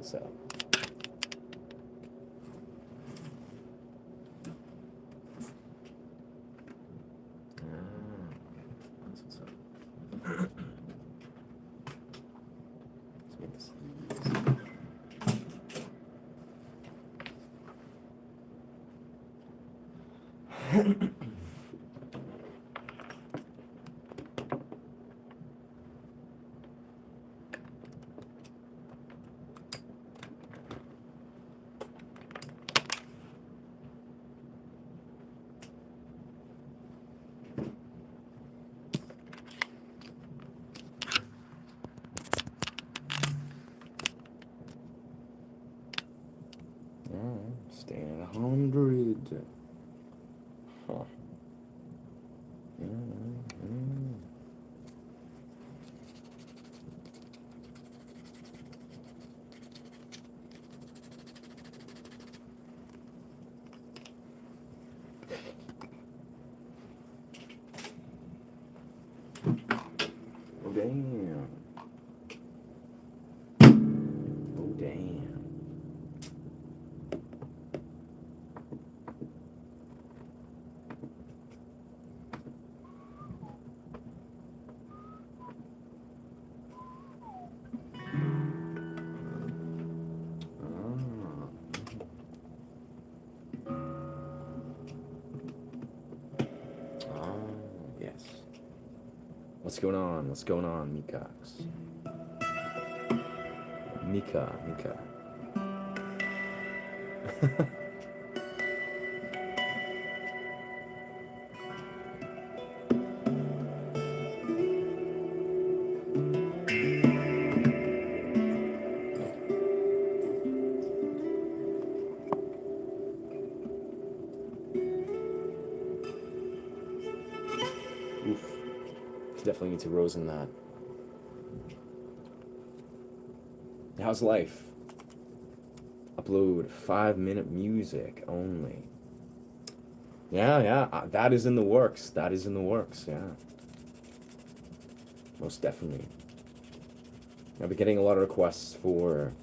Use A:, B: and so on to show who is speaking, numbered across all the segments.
A: what's up. That's what's up. Let's make this easy. Staying at 100. Huh. Oh, damn. Oh, damn. Yes. What's going on? What's going on, Mikax? Mika. Oof. Definitely need to rose in that. How's life? Upload 5-minute music only. Yeah, that is in the works. Yeah. Most definitely. I've been getting a lot of requests for,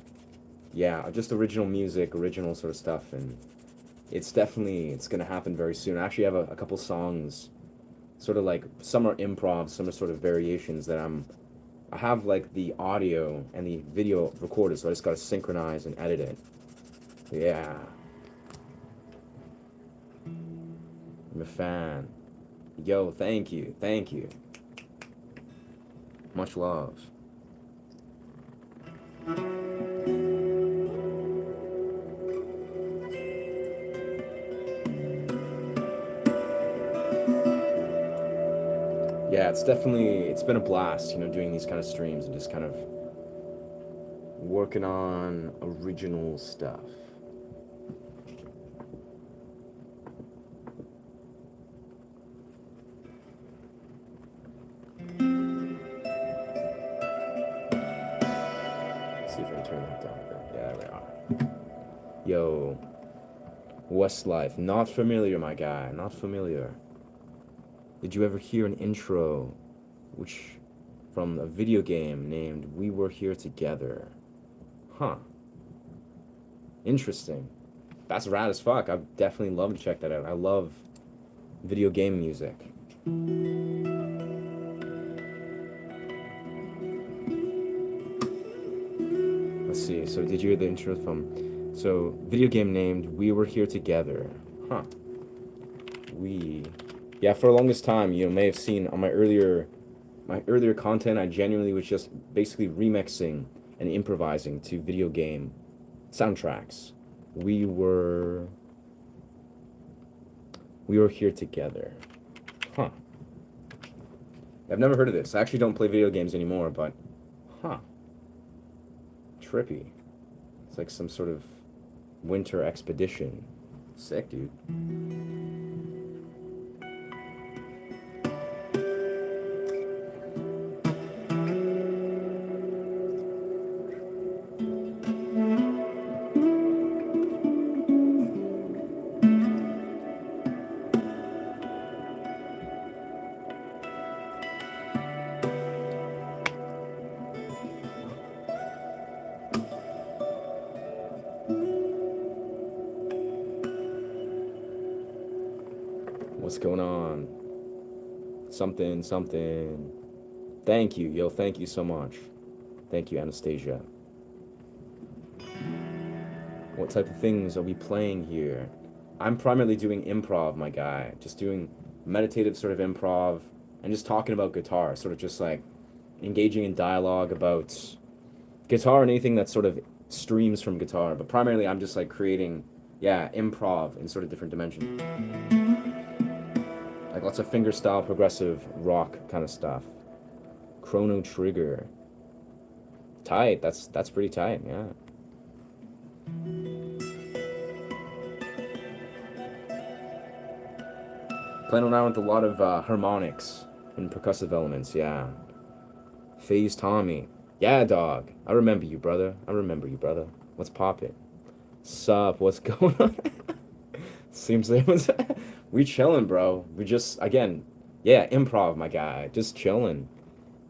A: just original music, original sort of stuff, and it's gonna happen very soon. I actually have a couple songs, sort of like, some are improv, some are sort of variations that I have like the audio and the video recorded, so I just gotta synchronize and edit it. Yeah. I'm a fan. Yo, thank you. Much love. Yeah, it's been a blast, doing these kind of streams and just kind of working on original stuff. Let's see if I can turn that down a bit. Yeah, there we are. Yo, Westlife, not familiar, my guy, not familiar. Did you ever hear an intro from a video game named We Were Here Together? Huh. Interesting. That's rad as fuck. I'd definitely love to check that out. I love video game music. Let's see. So did you hear the intro from... So, video game named We Were Here Together. Huh. Yeah, for the longest time, you may have seen on my earlier content, I genuinely was just basically remixing and improvising to video game soundtracks. We were here together. Huh. I've never heard of this. I actually don't play video games anymore, but trippy. It's like some sort of winter expedition. Sick, dude. What's going on? Something, something. Thank you, yo. Thank you so much. Thank you, Anastasia. What type of things are we playing here? I'm primarily doing improv, my guy. Just doing meditative sort of improv and just talking about guitar, sort of just like engaging in dialogue about guitar and anything that sort of streams from guitar. But primarily, I'm just like creating, yeah, improv in sort of different dimensions. Like lots of fingerstyle, progressive rock kind of stuff. Chrono Trigger. Tight. That's pretty tight, yeah. Playing around with a lot of harmonics and percussive elements, yeah. Phase Tommy. Yeah, dog. I remember you, brother. I remember you, brother. What's poppin'? Sup? What's going on? Seems like we chillin', bro. We just, again, yeah, improv, my guy. Just chillin'.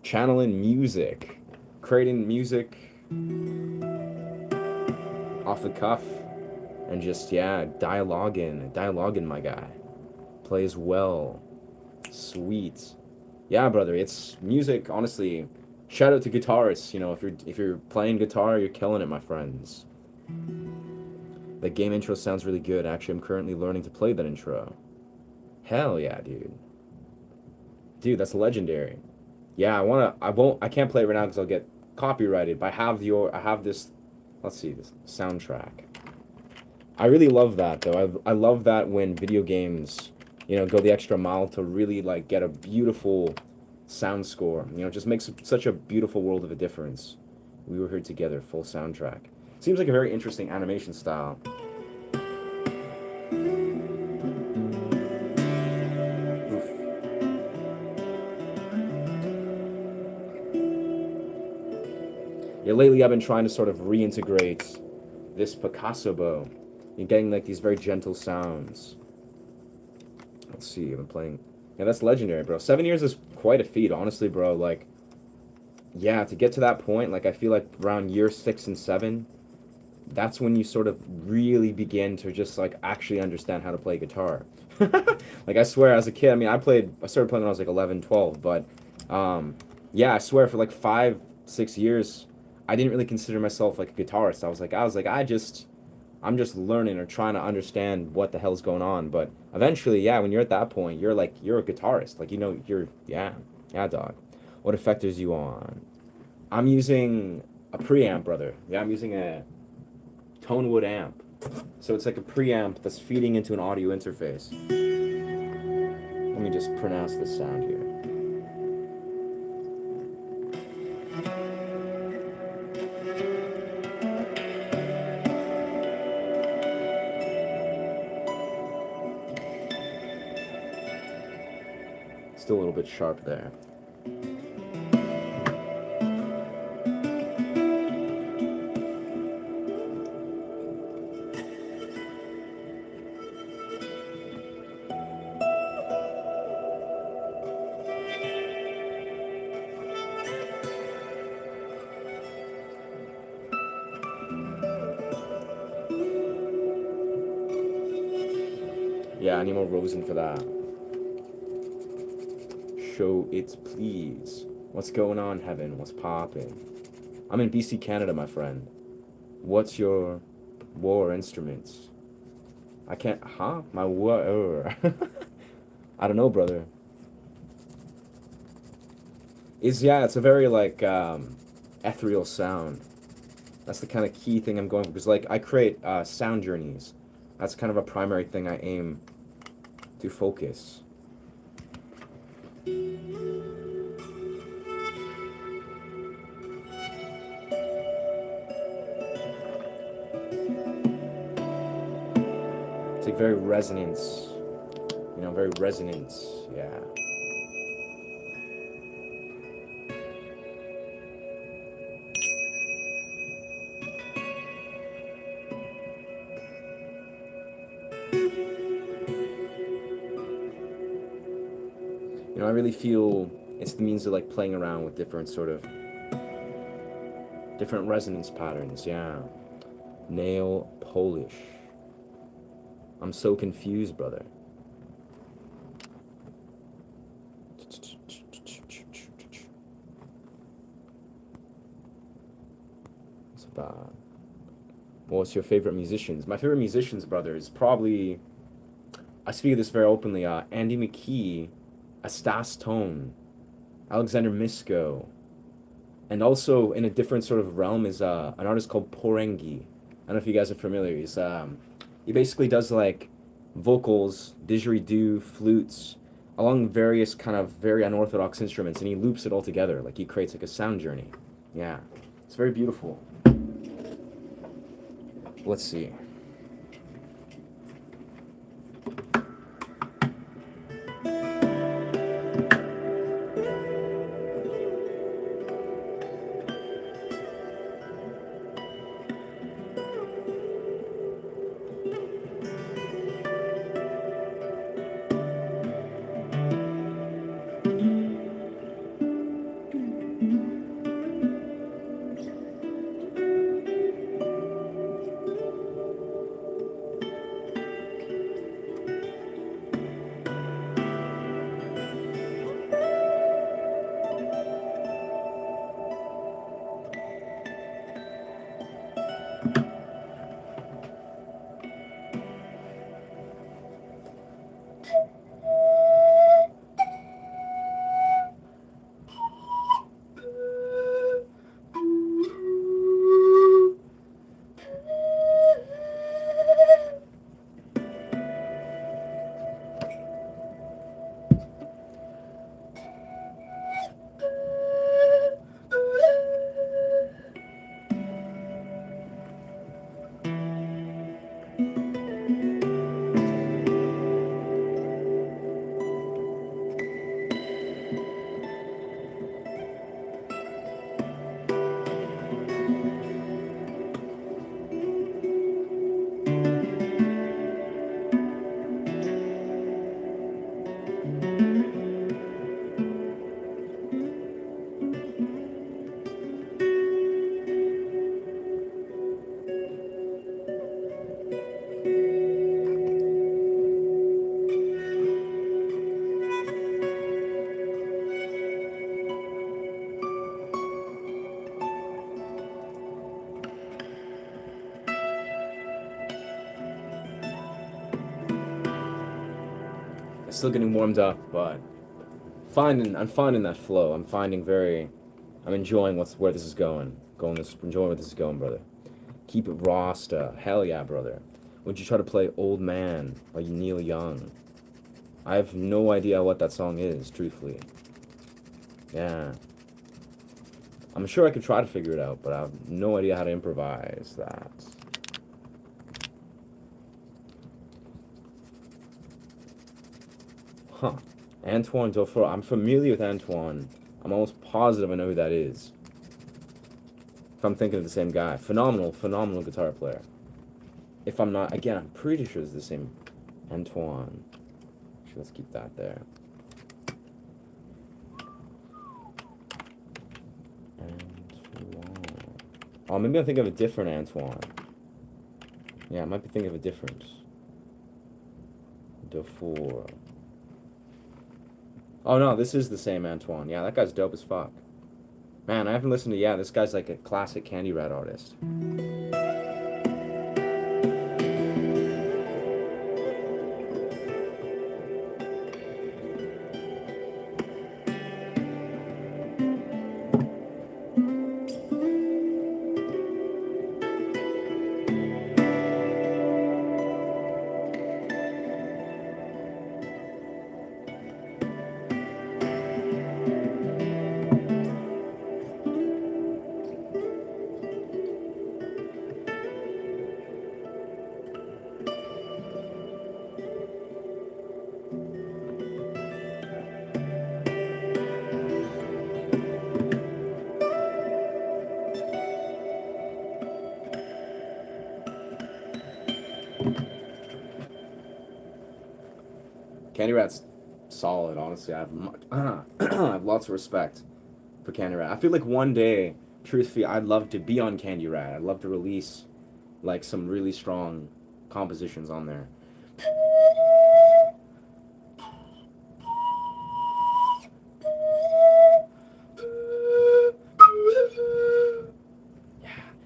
A: Channeling music. Creating music off the cuff. And just, yeah, dialoguing, my guy. Plays well. Sweet. Yeah, brother, it's music, honestly. Shout out to guitarists, you know, if you're playing guitar, you're killing it, my friends. The game intro sounds really good. Actually, I'm currently learning to play that intro. Hell yeah, dude. Dude, that's legendary. Yeah, I can't play it right now because I'll get copyrighted, but I have this, let's see, this soundtrack. I really love that, though. I love that when video games, you know, go the extra mile to really, like, get a beautiful sound score. You know, it just makes such a beautiful world of a difference. We Were Here Together, full soundtrack. Seems like a very interesting animation style. Oof. Yeah, lately I've been trying to sort of reintegrate this Picasso bow. You're getting like these very gentle sounds. Let's see, I've been playing. Yeah, that's legendary, bro. 7 years is quite a feat, honestly, bro. Like, yeah, to get to that point, like, I feel like around year 6 and 7, that's when you sort of really begin to just, like, actually understand how to play guitar. Like, I swear, as a kid, I mean, I started playing when I was, like, 11, 12, but, yeah, I swear, for, like, 5, 6 years, I didn't really consider myself, like, a guitarist. I'm just learning or trying to understand what the hell's going on. But eventually, yeah, when you're at that point, you're a guitarist. Like, you know, yeah, dog. What effectors you on? I'm using a preamp, brother. Yeah, I'm using a Tonewood amp. So it's like a preamp that's feeding into an audio interface. Let me just pronounce this sound here. Still a little bit sharp there. Yeah, I need more Rosen for that. Show it, please. What's going on, Heaven? What's poppin'? I'm in BC, Canada, my friend. What's your war instruments? I can't, huh? My war. I don't know, brother. Yeah, it's a very, like, ethereal sound. That's the kind of key thing I'm going for, because, like, I create sound journeys. That's kind of a primary thing I aim to focus. It's like very resonance, you know, very resonance, yeah. You know, I really feel it's the means of, like, playing around with different resonance patterns, yeah. Nail Polish. I'm so confused, brother. What's your favorite musicians? My favorite musicians, brother, is probably, I speak of this very openly, Andy McKee, Astas Tone, Alexander Misko, and also in a different sort of realm is an artist called Porengi. I don't know if you guys are familiar. He basically does like vocals, didgeridoo, flutes, along various kind of very unorthodox instruments, and he loops it all together. Like he creates like a sound journey. Yeah, it's very beautiful. Let's see. Still getting warmed up, but I'm finding that flow. I'm enjoying where this is going. Enjoying where this is going, brother. Keep it Rasta. Hell yeah, brother. Would you try to play Old Man by Neil Young? I have no idea what that song is, truthfully. Yeah. I'm sure I could try to figure it out, but I have no idea how to improvise that. Huh. Antoine Dauphin. I'm familiar with Antoine. I'm almost positive I know who that is. If I'm thinking of the same guy. Phenomenal guitar player. If I'm not, again, I'm pretty sure it's the same Antoine. Actually, let's keep that there. Antoine. Oh, maybe I'm thinking of a different Antoine. Yeah, I might be thinking of a different. Dufour. Oh no, this is the same Antoine. Yeah, that guy's dope as fuck. Man, I haven't listened to, yeah, this guy's like a classic Candy Rat artist. Candy Rat's solid, honestly. I have lots of respect for Candy Rat. I feel like one day, truthfully, I'd love to be on Candy Rat. I'd love to release like some really strong compositions on there.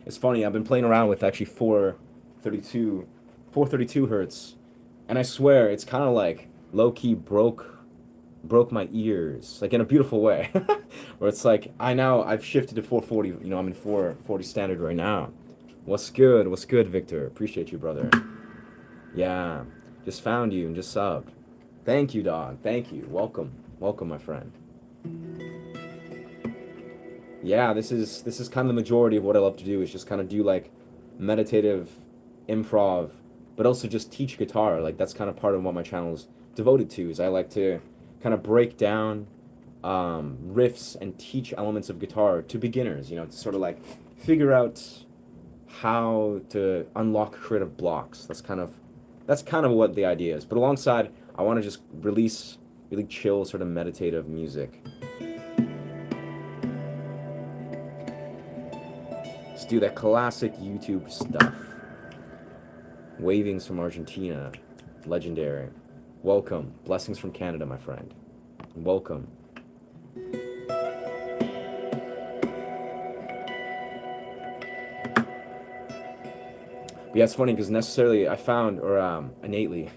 A: It's funny. I've been playing around with actually 432 hertz, and I swear it's kind of like low key broke my ears, like in a beautiful way, where it's like I've shifted to 440. You know, I'm in 440 standard right now. What's good? What's good, Victor? Appreciate you, brother. Yeah, just found you and just subbed. Thank you, dog. Thank you. Welcome, welcome, my friend. Yeah, this is kind of the majority of what I love to do is just kind of do like meditative improv, but also just teach guitar. Like that's kind of part of what my channel's devoted to. Is I like to kind of break down riffs and teach elements of guitar to beginners. You know, to sort of like figure out how to unlock creative blocks. That's kind of what the idea is. But alongside, I want to just release really chill, sort of meditative music. Let's do that classic YouTube stuff. Wavings from Argentina, legendary. Welcome. Blessings from Canada, my friend. Welcome. But yeah, it's funny because necessarily I found, or innately,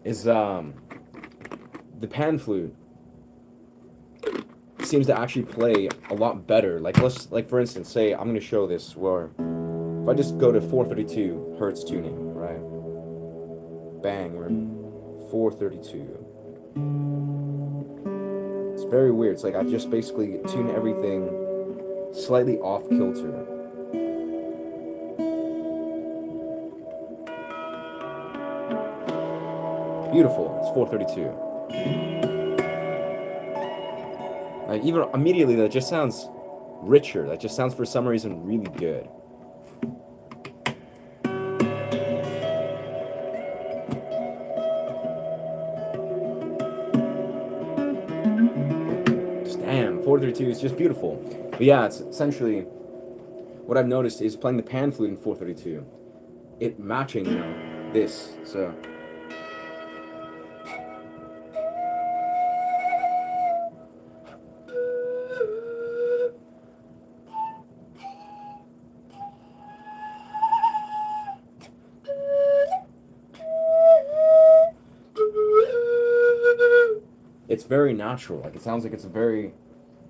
A: is the pan flute seems to actually play a lot better. Like like for instance, say I'm gonna show this where if I just go to 432 hertz tuning, right? Bang, we're 432. It's very weird. It's like I just basically tune everything slightly off kilter. Beautiful. It's 432. Like even immediately, that just sounds richer. That just sounds for some reason really good. Damn, 432 is just beautiful. But yeah, it's essentially what I've noticed is playing the pan flute in 432, it matching, you know, this. So it's very natural. Like it sounds like it's a very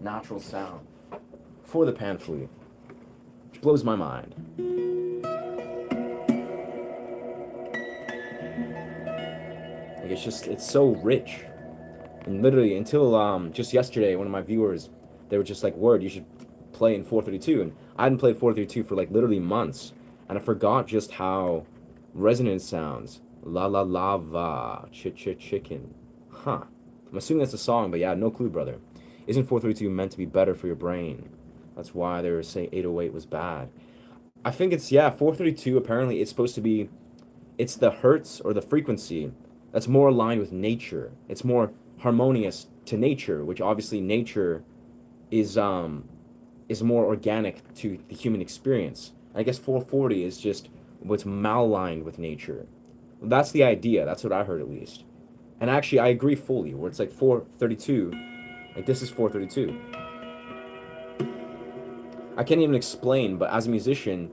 A: natural sound for the pan flute, which blows my mind. Like it's so rich. And literally until just yesterday, one of my viewers, they were just like, "Word, you should play in 432." And I hadn't played 432 for like literally months, and I forgot just how resonant it sounds. La la lava, chicken. Huh. I'm assuming that's a song, but yeah, no clue, brother. Isn't 432 meant to be better for your brain? That's why they were saying 808 was bad. I think it's, yeah, 432 apparently it's supposed to be, it's the hertz or the frequency that's more aligned with nature. It's more harmonious to nature, which obviously nature is more organic to the human experience. I guess 440 is just what's malaligned with nature. That's the idea. That's what I heard at least. And actually, I agree fully, where it's like 432, like this is 432. I can't even explain, but as a musician,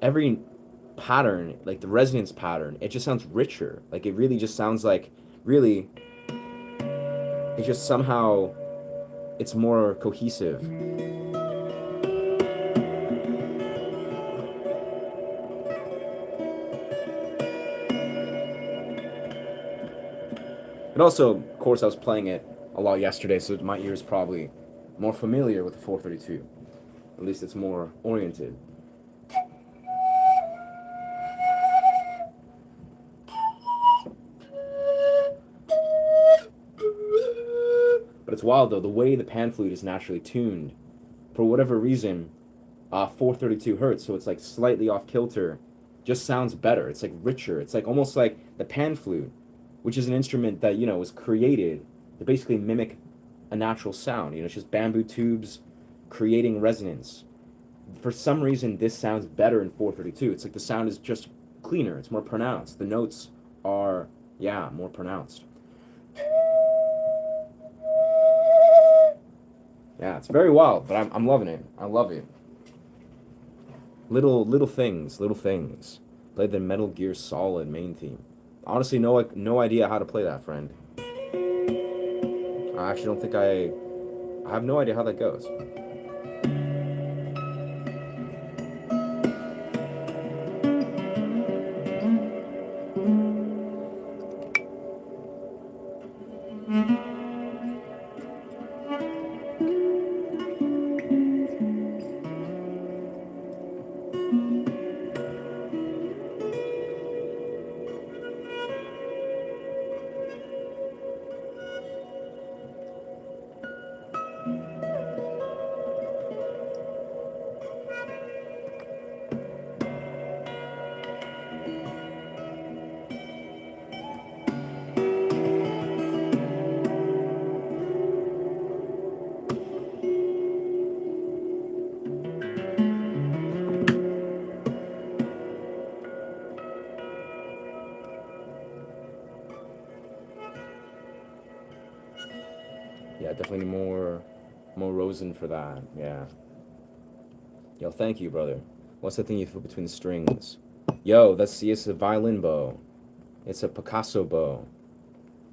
A: every pattern, like the resonance pattern, it just sounds richer. Like it really just sounds like, really, it just somehow, it's more cohesive. And also, of course, I was playing it a lot yesterday, so my ear is probably more familiar with the 432. At least it's more oriented. But it's wild, though, the way the pan flute is naturally tuned. For whatever reason, 432 hertz, so it's like slightly off kilter, just sounds better. It's like richer. It's like almost like the pan flute, which is an instrument that, you know, was created to basically mimic a natural sound. You know, it's just bamboo tubes creating resonance. For some reason, this sounds better in 432. It's like the sound is just cleaner. It's more pronounced. The notes are, yeah, more pronounced. Yeah, it's very wild, but I'm loving it. I love it. Little things, little things. Play the Metal Gear Solid main theme. Honestly, no idea how to play that, friend. I actually don't think I have no idea how that goes. Yeah, definitely need more rosin for that. Yeah. Yo, thank you, brother. What's the thing you put between the strings? Yo, it's a violin bow. It's a Picasso bow.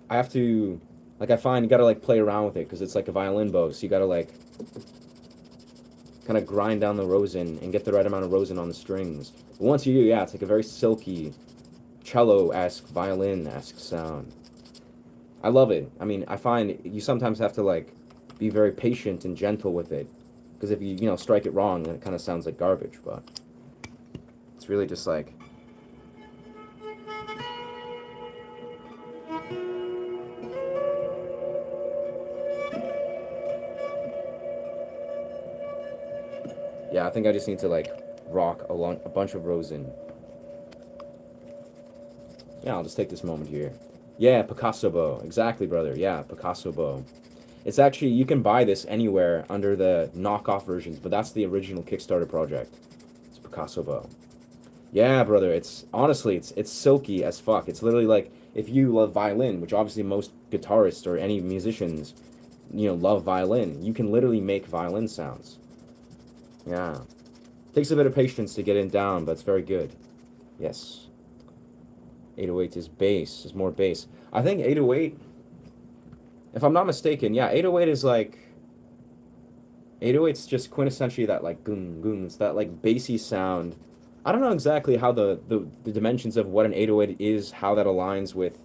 A: I have to, like, I find you gotta, like, play around with it, because it's like a violin bow, so you gotta, like, kind of grind down the rosin and get the right amount of rosin on the strings. But once you do, yeah, it's like a very silky, cello-esque, violin-esque sound. I love it. I mean, I find you sometimes have to, like, be very patient and gentle with it, because if you strike it wrong, then it kind of sounds like garbage, but it's really just like... Yeah, I think I just need to, like, rock a bunch of rosin. Yeah, I'll just take this moment here. Yeah, Picasso bow. Exactly, brother. Yeah, Picasso bow. It's actually, you can buy this anywhere under the knockoff versions, but that's the original Kickstarter project. It's Picasso bow. Yeah, brother, honestly, it's silky as fuck. It's literally like, if you love violin, which obviously most guitarists or any musicians, love violin, you can literally make violin sounds. Yeah. Takes a bit of patience to get it down, but it's very good. Yes. 808 is more bass. I think 808, if I'm not mistaken, yeah, 808 is like... 808's just quintessentially that, like, goon, goon. It's that, like, bassy sound. I don't know exactly how the dimensions of what an 808 is, how that aligns with,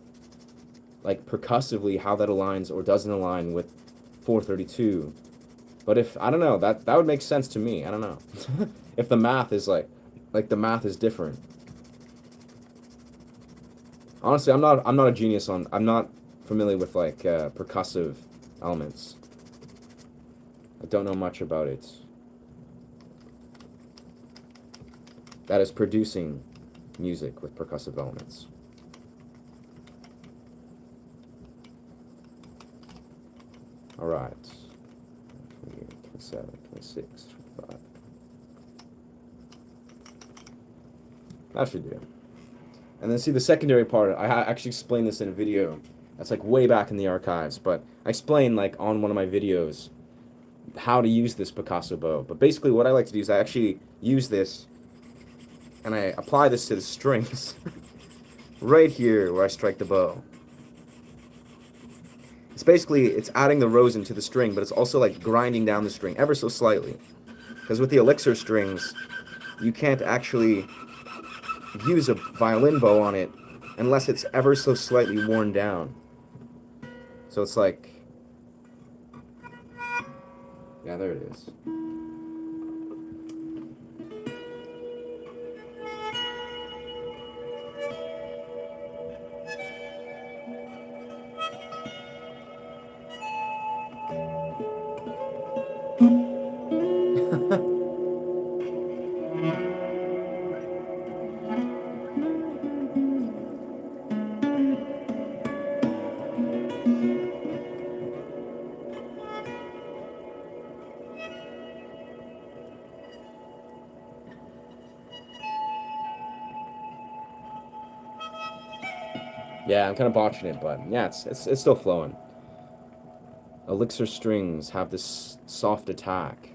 A: like, percussively, how that aligns or doesn't align with 432. But I don't know, that would make sense to me. I don't know. If the math is like the math is different. Honestly, I'm not a genius I'm not familiar with, like, percussive elements. I don't know much about it. That is producing music with percussive elements. All right. 27, 26, 25. That should do. And then see the secondary part, I actually explained this in a video that's, like, way back in the archives, but I explained, like, on one of my videos how to use this Picasso bow. But basically what I like to do is I actually use this and I apply this to the strings right here where I strike the bow. It's adding the rosin to the string, but it's also, like, grinding down the string ever so slightly. Because with the elixir strings, you can't actually use a violin bow on it unless it's ever so slightly worn down. So it's like... Yeah, there it is. Yeah, I'm kind of botching it, but yeah, it's still flowing. Elixir strings have this soft attack.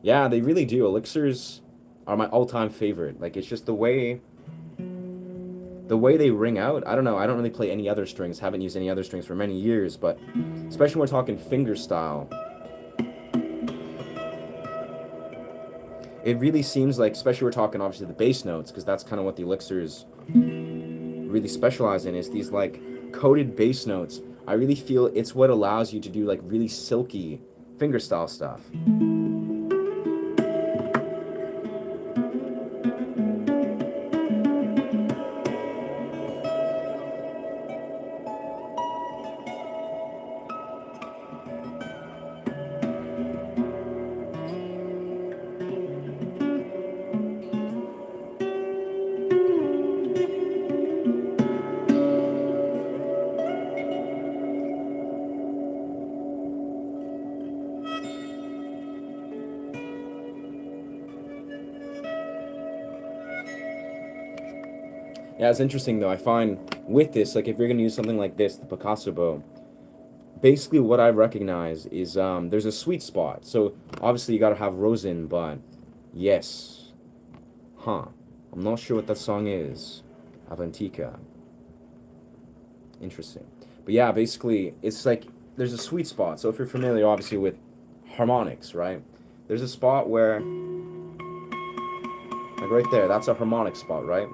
A: Yeah, they really do. Elixirs, are my all-time favorite. Like, it's just the way they ring out. I don't know. I don't really play any other strings. Haven't used any other strings for many years, but especially when we're talking finger style, it really seems like, especially we're talking obviously the bass notes, because that's kind of what the elixirs really specialize in, is these like coded bass notes. I really feel it's what allows you to do like really silky finger style stuff. Yeah, it's interesting though. I find with this, like if you're gonna use something like this, the Picasso bow, basically what I recognize is there's a sweet spot. So obviously you gotta have Rosin, but yes, huh? I'm not sure what that song is. Avantika. Interesting. But yeah, basically it's like there's a sweet spot. So if you're familiar, obviously with harmonics, right? There's a spot where, like right there, that's a harmonic spot, right?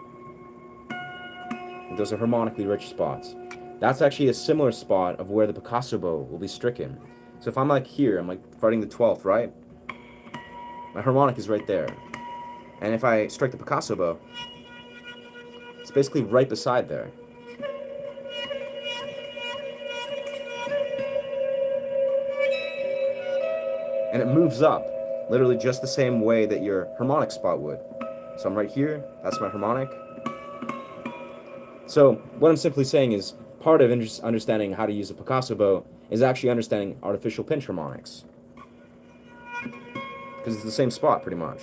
A: Those are harmonically rich spots. That's actually a similar spot of where the Picasso bow will be stricken. So if I'm like here, I'm like fretting the 12th, right? My harmonic is right there. And if I strike the Picasso bow, it's basically right beside there. And it moves up, literally just the same way that your harmonic spot would. So I'm right here, that's my harmonic. So what I'm simply saying is part of understanding how to use a Picasso bow is actually understanding artificial pinch harmonics. Because it's the same spot pretty much.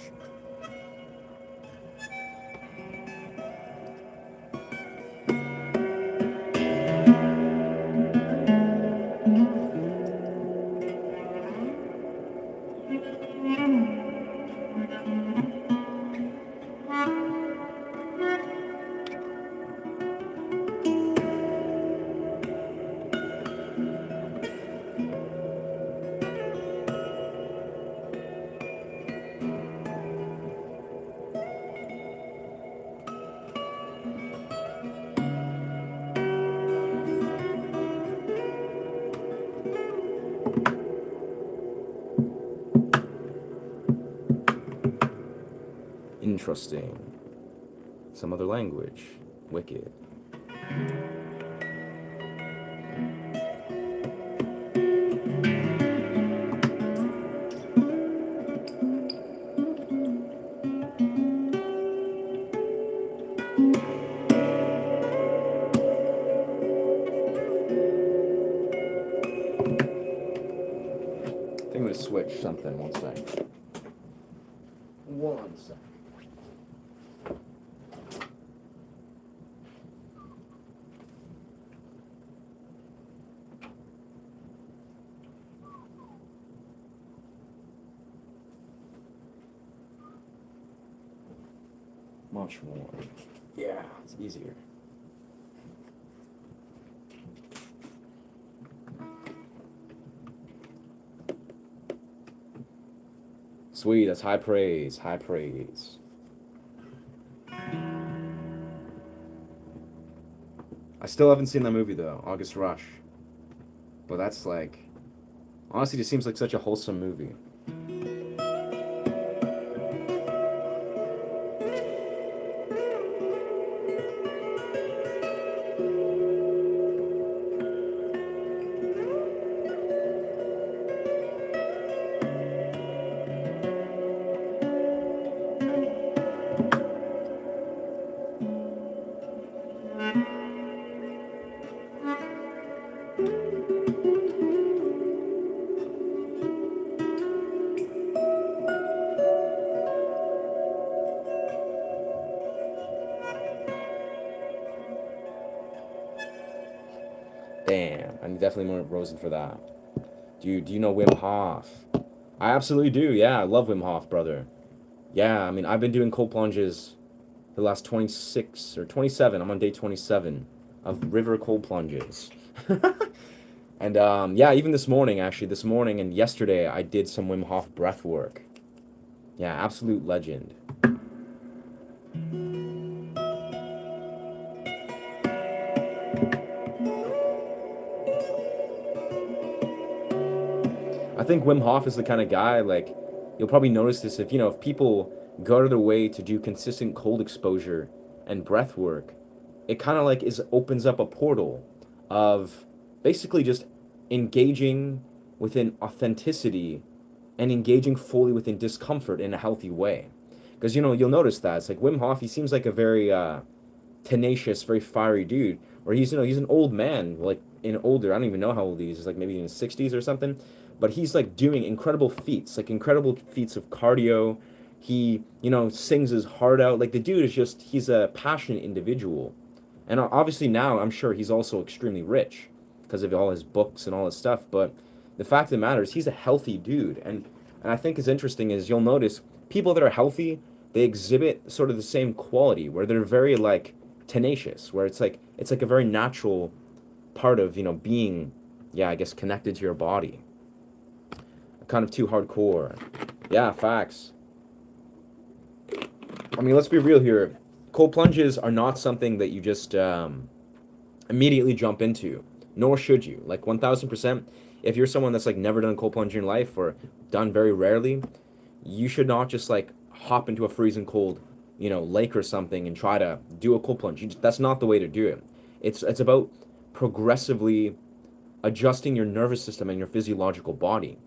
A: Interesting. Some other language. Wicked. I think I'm gonna switch something. One sec. One sec. Much more. Yeah, it's easier. Sweet, that's high praise, high praise. I still haven't seen that movie though, August Rush. But that's like, honestly, just seems like such a wholesome movie. Damn, I need definitely more Rosen for that. Do you know Wim Hof? I absolutely do. Yeah, I love Wim Hof, brother. Yeah, I mean, I've been doing cold plunges for the last 26 or 27. I'm on day 27 of river cold plunges. And yeah, even this morning, actually, this morning and yesterday, I did some Wim Hof breath work. Yeah, absolute legend. I think Wim Hof is the kind of guy, like, you'll probably notice this if, if people go out of their way to do consistent cold exposure and breath work, it kind of like opens up a portal of basically just engaging within authenticity and engaging fully within discomfort in a healthy way. Because, you'll notice that. It's like Wim Hof, he seems like a very tenacious, very fiery dude. Or he's an old man, like in older. I don't even know how old he is. He's like maybe in his 60s or something. But he's like doing incredible feats, like incredible feats of cardio. He, sings his heart out. Like the dude is just, he's a passionate individual. And obviously now I'm sure he's also extremely rich because of all his books and all his stuff. But the fact of the matter is he's a healthy dude. And I think is interesting is you'll notice people that are healthy, they exhibit sort of the same quality where they're very like tenacious, where it's like a very natural part of, being, yeah, I guess connected to your body. Kind of too hardcore. Yeah, facts. I mean, let's be real here. Cold plunges are not something that you just immediately jump into, nor should you. Like 1000%, if you're someone that's like never done cold plunge in your life or done very rarely, you should not just like hop into a freezing cold, lake or something and try to do a cold plunge. That's not the way to do it. It's about progressively adjusting your nervous system and your physiological body.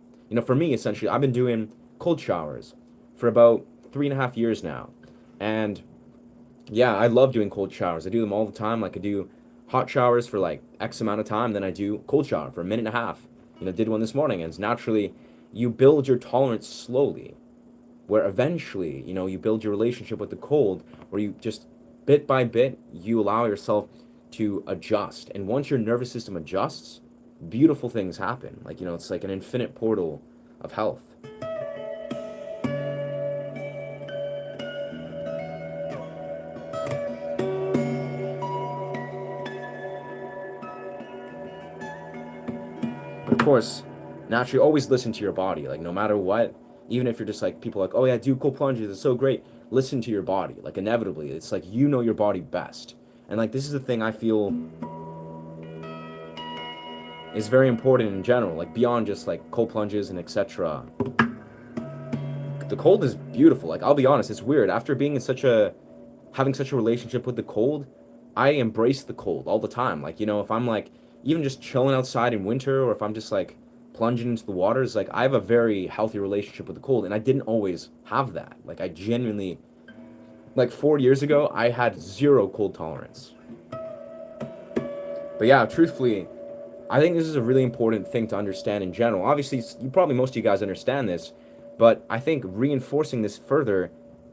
A: For me, essentially, I've been doing cold showers for about 3.5 years now. And yeah, I love doing cold showers. I do them all the time. Like I do hot showers for like X amount of time, then I do cold shower for a minute and a half. Did one this morning, and it's naturally you build your tolerance slowly, where eventually, you build your relationship with the cold, where you just bit by bit you allow yourself to adjust. And once your nervous system adjusts, beautiful things happen. Like, it's like an infinite portal of health. But of course, naturally, always listen to your body. Like, no matter what, even if you're just like, people are like, oh yeah, do cold plunges, it's so great. Listen to your body. Like, inevitably, it's like you know your body best. And like, this is the thing I feel is very important in general, like beyond just like cold plunges and etc. The cold is beautiful. Like, I'll be honest, it's weird. After being in having such a relationship with the cold, I embrace the cold all the time. Like, if I'm like even just chilling outside in winter, or if I'm just like plunging into the waters, like I have a very healthy relationship with the cold, and I didn't always have that. Like, I genuinely, like 4 years ago, I had zero cold tolerance. But yeah, truthfully, I think this is a really important thing to understand in general. Obviously, most of you guys understand this, but I think reinforcing this further,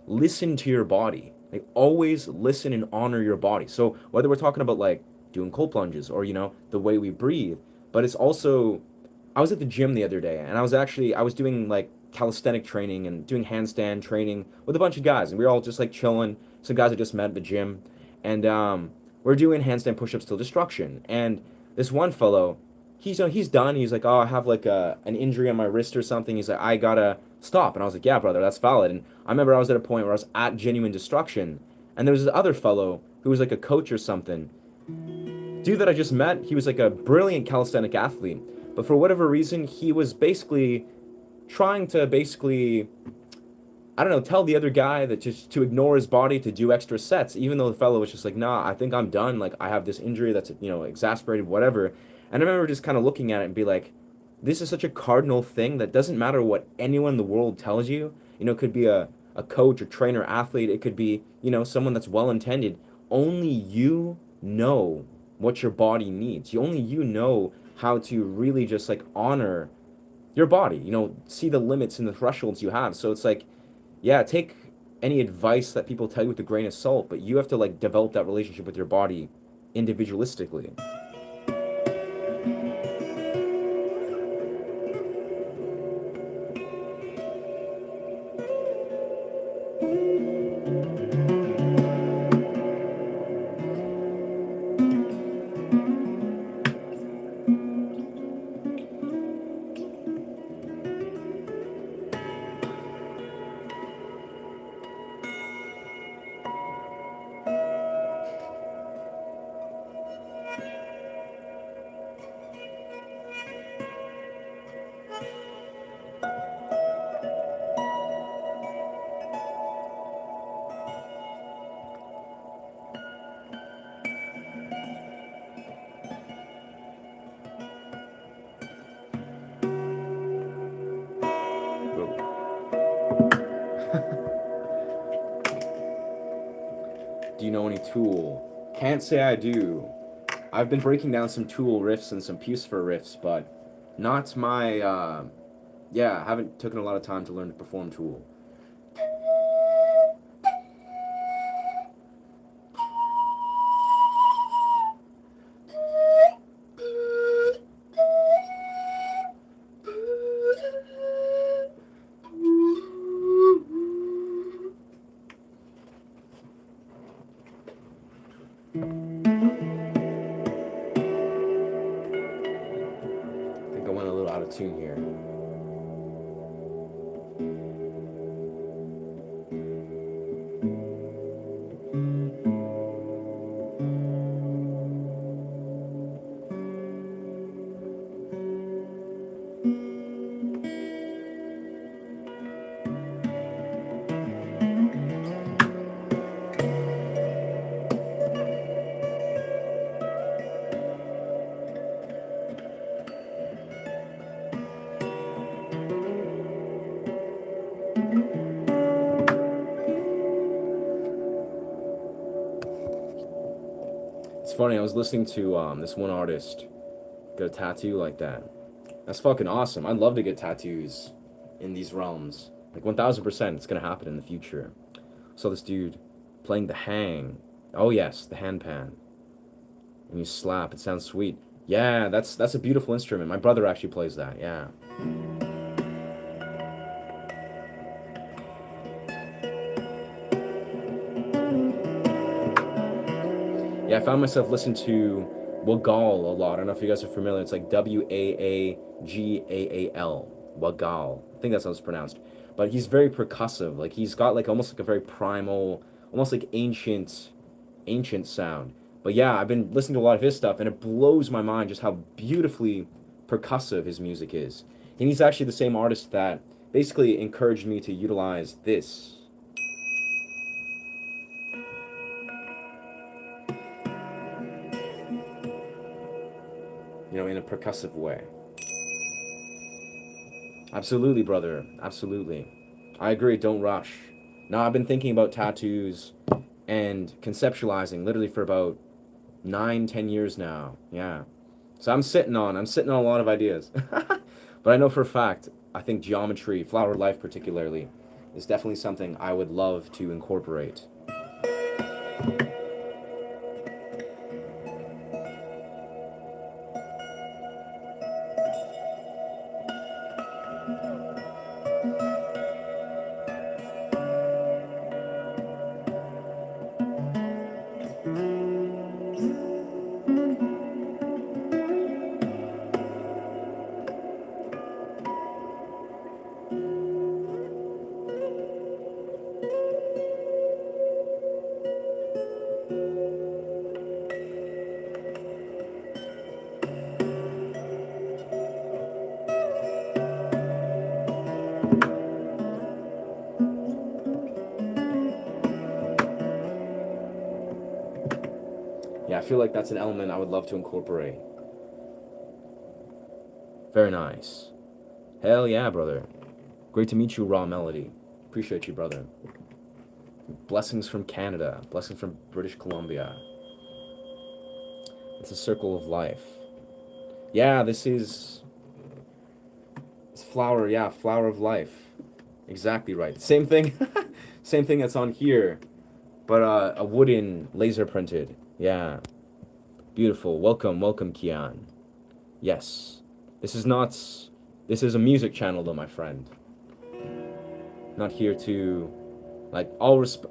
A: listen to your body. Like, always listen and honor your body. So whether we're talking about like doing cold plunges or, the way we breathe, but it's also, I was at the gym the other day and I was doing like calisthenic training and doing handstand training with a bunch of guys, and we were all just like chilling. Some guys I just met at the gym, and we're doing handstand push-ups till destruction. And this one fellow, he's done. He's like, oh, I have like an injury on my wrist or something. He's like, I gotta stop. And I was like, yeah, brother, that's valid. And I remember I was at a point where I was at genuine destruction, and there was this other fellow who was like a coach or something. Dude that I just met, he was like a brilliant calisthenic athlete, but for whatever reason, he was basically trying to I don't know, tell the other guy that just to ignore his body to do extra sets, even though the fellow was just like, nah, I think I'm done. Like, I have this injury that's, exasperated, whatever. And I remember just kind of looking at it and be like, this is such a cardinal thing that doesn't matter what anyone in the world tells you. It could be a coach or trainer, athlete. It could be, someone that's well intended. Only you know what your body needs. Only you know how to really just like honor your body, see the limits and the thresholds you have. So it's like, yeah, take any advice that people tell you with a grain of salt, but you have to like develop that relationship with your body individualistically. Tool. Can't say I do. I've been breaking down some Tool riffs and some Pucifer riffs, but not my, yeah, I haven't taken a lot of time to learn to perform Tool. I think I went a little out of tune here. It's funny, I was listening to this one artist get a tattoo like that. That's fucking awesome. I'd love to get tattoos in these realms. Like 1000%, it's gonna happen in the future. Saw this dude playing the hang. Oh yes, the handpan. And you slap. It sounds sweet. Yeah, that's a beautiful instrument. My brother actually plays that. Yeah. Yeah, I found myself listening to Wagal a lot. I don't know if you guys are familiar. It's like Waagaal. Wagal. I think that's how it's pronounced. But he's very percussive. Like he's got like almost like a very primal, almost like ancient sound. But yeah, I've been listening to a lot of his stuff, and it blows my mind just how beautifully percussive his music is. And he's actually the same artist that basically encouraged me to utilize this. You know, in a percussive way. Absolutely, brother. Absolutely. I agree, don't rush. Now, I've been thinking about tattoos and conceptualizing literally for about 9, 10 years now. Yeah. So I'm sitting on a lot of ideas. But I know for a fact, I think geometry, flower life particularly, is definitely something I would love to incorporate. Yeah, I feel like that's an element I would love to incorporate. Very nice. Hell yeah, brother. Great to meet you, Raw Melody. Appreciate you, brother. Blessings from Canada. Blessings from British Columbia. It's a circle of life. Yeah, this is... It's flower, yeah, flower of life. Exactly right. Same thing. Same thing that's on here. But a wooden laser printed. Yeah. Beautiful. Welcome, welcome, Kian. Yes. This is not... This is a music channel, though, my friend. Not here to... Like,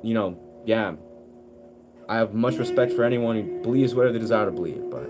A: you know, yeah. I have much respect for anyone who believes whatever they desire to believe, but...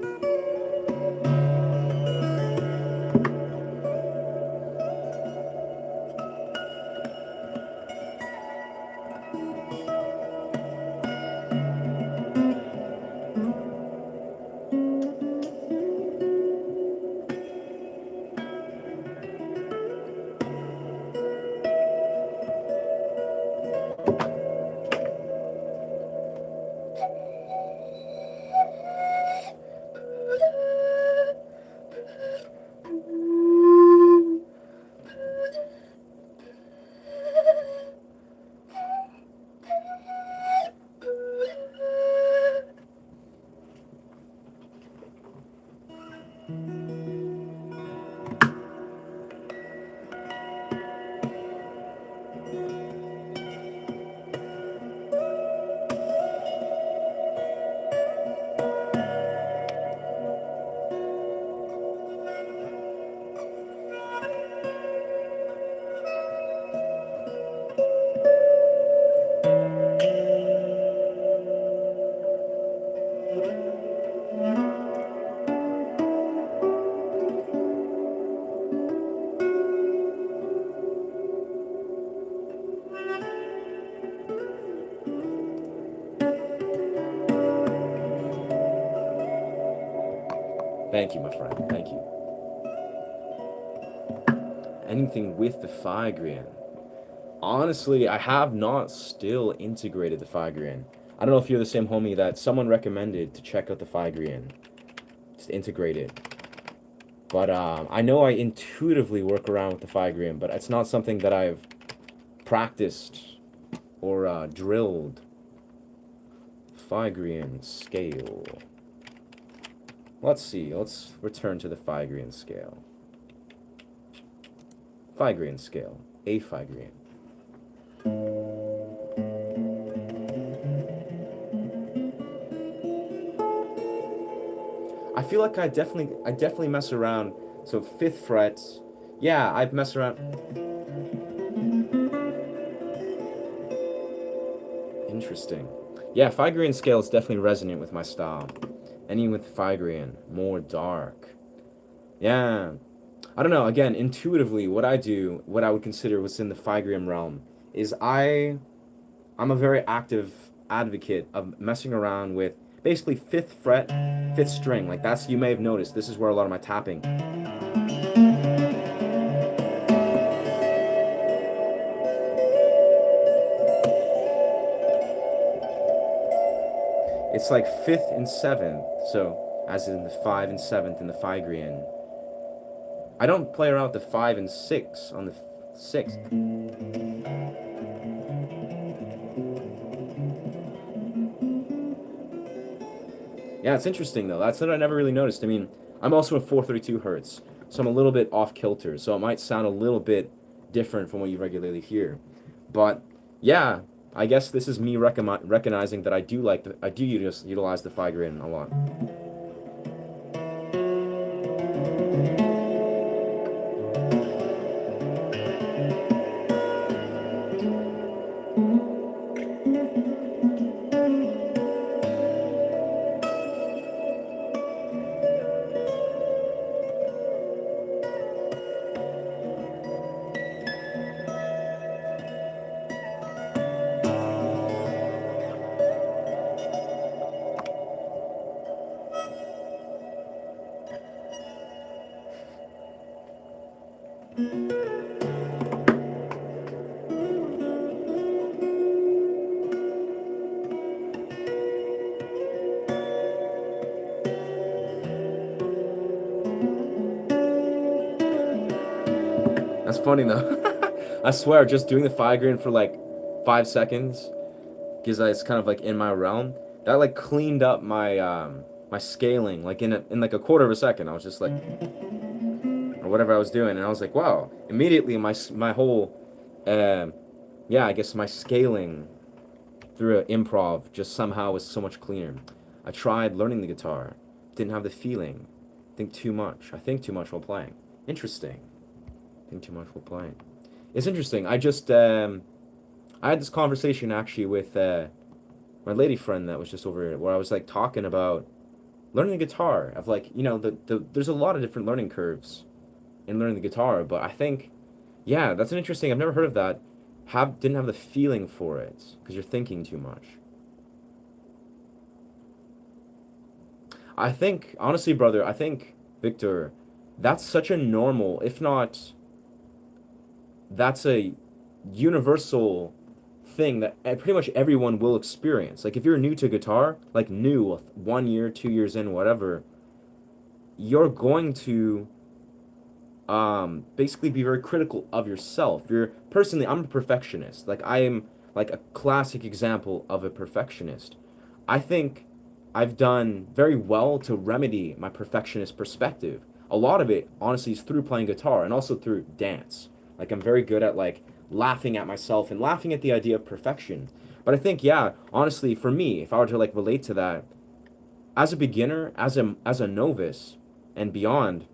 A: Thank you, my friend. Thank you. Anything with the Figrian? Honestly, I have not still integrated the Figrian. I don't know if you're the same homie that someone recommended to check out the Figrian. Just integrate it. But I know I intuitively work around with the Figrian, but it's not something that I've practiced or drilled. Figrian scale. Let's see. Let's return to the Figrian scale. Figrian scale. A Figrian. I feel like I definitely mess around. So 5th fret. Yeah, I've messed around. Interesting. Yeah, Figrian scale is definitely resonant with my style. Any with Figrian, more dark. Yeah. I don't know, again, intuitively, what I do, what I would consider what's in the Figrian realm, is I'm a very active advocate of messing around with basically 5th fret, 5th string. Like that's, you may have noticed, this is where a lot of my tapping. It's like 5th and 7th, so as in the 5 and 7th in the Figrian. I don't play around with the 5 and 6 on the 6th. Yeah, it's interesting though. That's what I never really noticed. I mean, I'm also at 432 hertz, so I'm a little bbit off kilter, so it might sound a little bit different from what you regularly hear. But yeah, I guess this is me recognizing that I do utilize the Figrian a lot. That's funny though. I swear, just doing the Figrian for like 5 seconds, because it's kind of like in my realm. That like cleaned up my scaling like in like a quarter of a second. I was just like, or whatever I was doing, and I was like, wow. Immediately my whole, yeah, I guess my scaling through improv just somehow was so much cleaner. I tried learning the guitar, didn't have the feeling. Think too much. I think too much while playing. Interesting. Think too much while playing. It's interesting. I had this conversation actually with my lady friend that was just over here, where I was like talking about learning the guitar. Of like, you know, there's a lot of different learning curves in learning the guitar, but I think, yeah, that's an interesting. I've never heard of that. Didn't have the feeling for it because you're thinking too much. I think, honestly, brother, I think, Victor, that's such a normal, if not, that's a universal thing that pretty much everyone will experience. Like if you're new to guitar, like new, 1 year, 2 years in, whatever, you're going to basically be very critical of yourself. I'm a perfectionist. Like I am like a classic example of a perfectionist. I think I've done very well to remedy my perfectionist perspective. A lot of it, honestly, is through playing guitar and also through dance. Like I'm very good at like laughing at myself and laughing at the idea of perfection. But I think, yeah, honestly, for me, if I were to like relate to that, as a beginner, as a novice, and beyond,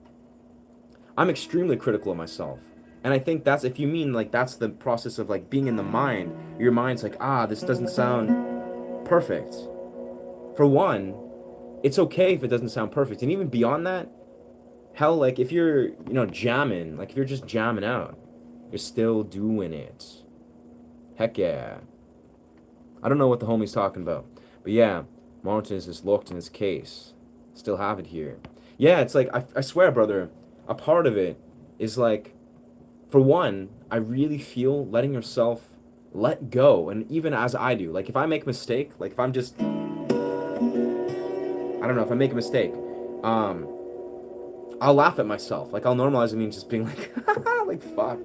A: I'm extremely critical of myself. And I think that's, if you mean like that's the process of like being in the mind, your mind's like, this doesn't sound perfect. For one, it's okay if it doesn't sound perfect. And even beyond that, hell, like if you're, jamming, like if you're just jamming out, you're still doing it. Heck yeah. I don't know what the homie's talking about. But yeah, Martin's is locked in his case. Still have it here. Yeah, it's like I swear, brother, a part of it is like, for one, I really feel letting yourself let go, and even as I do, like if I make a mistake, like if I'm just, I don't know, if I make a mistake, um, I'll laugh at myself. Like I'll normalize it, just being like, like fuck.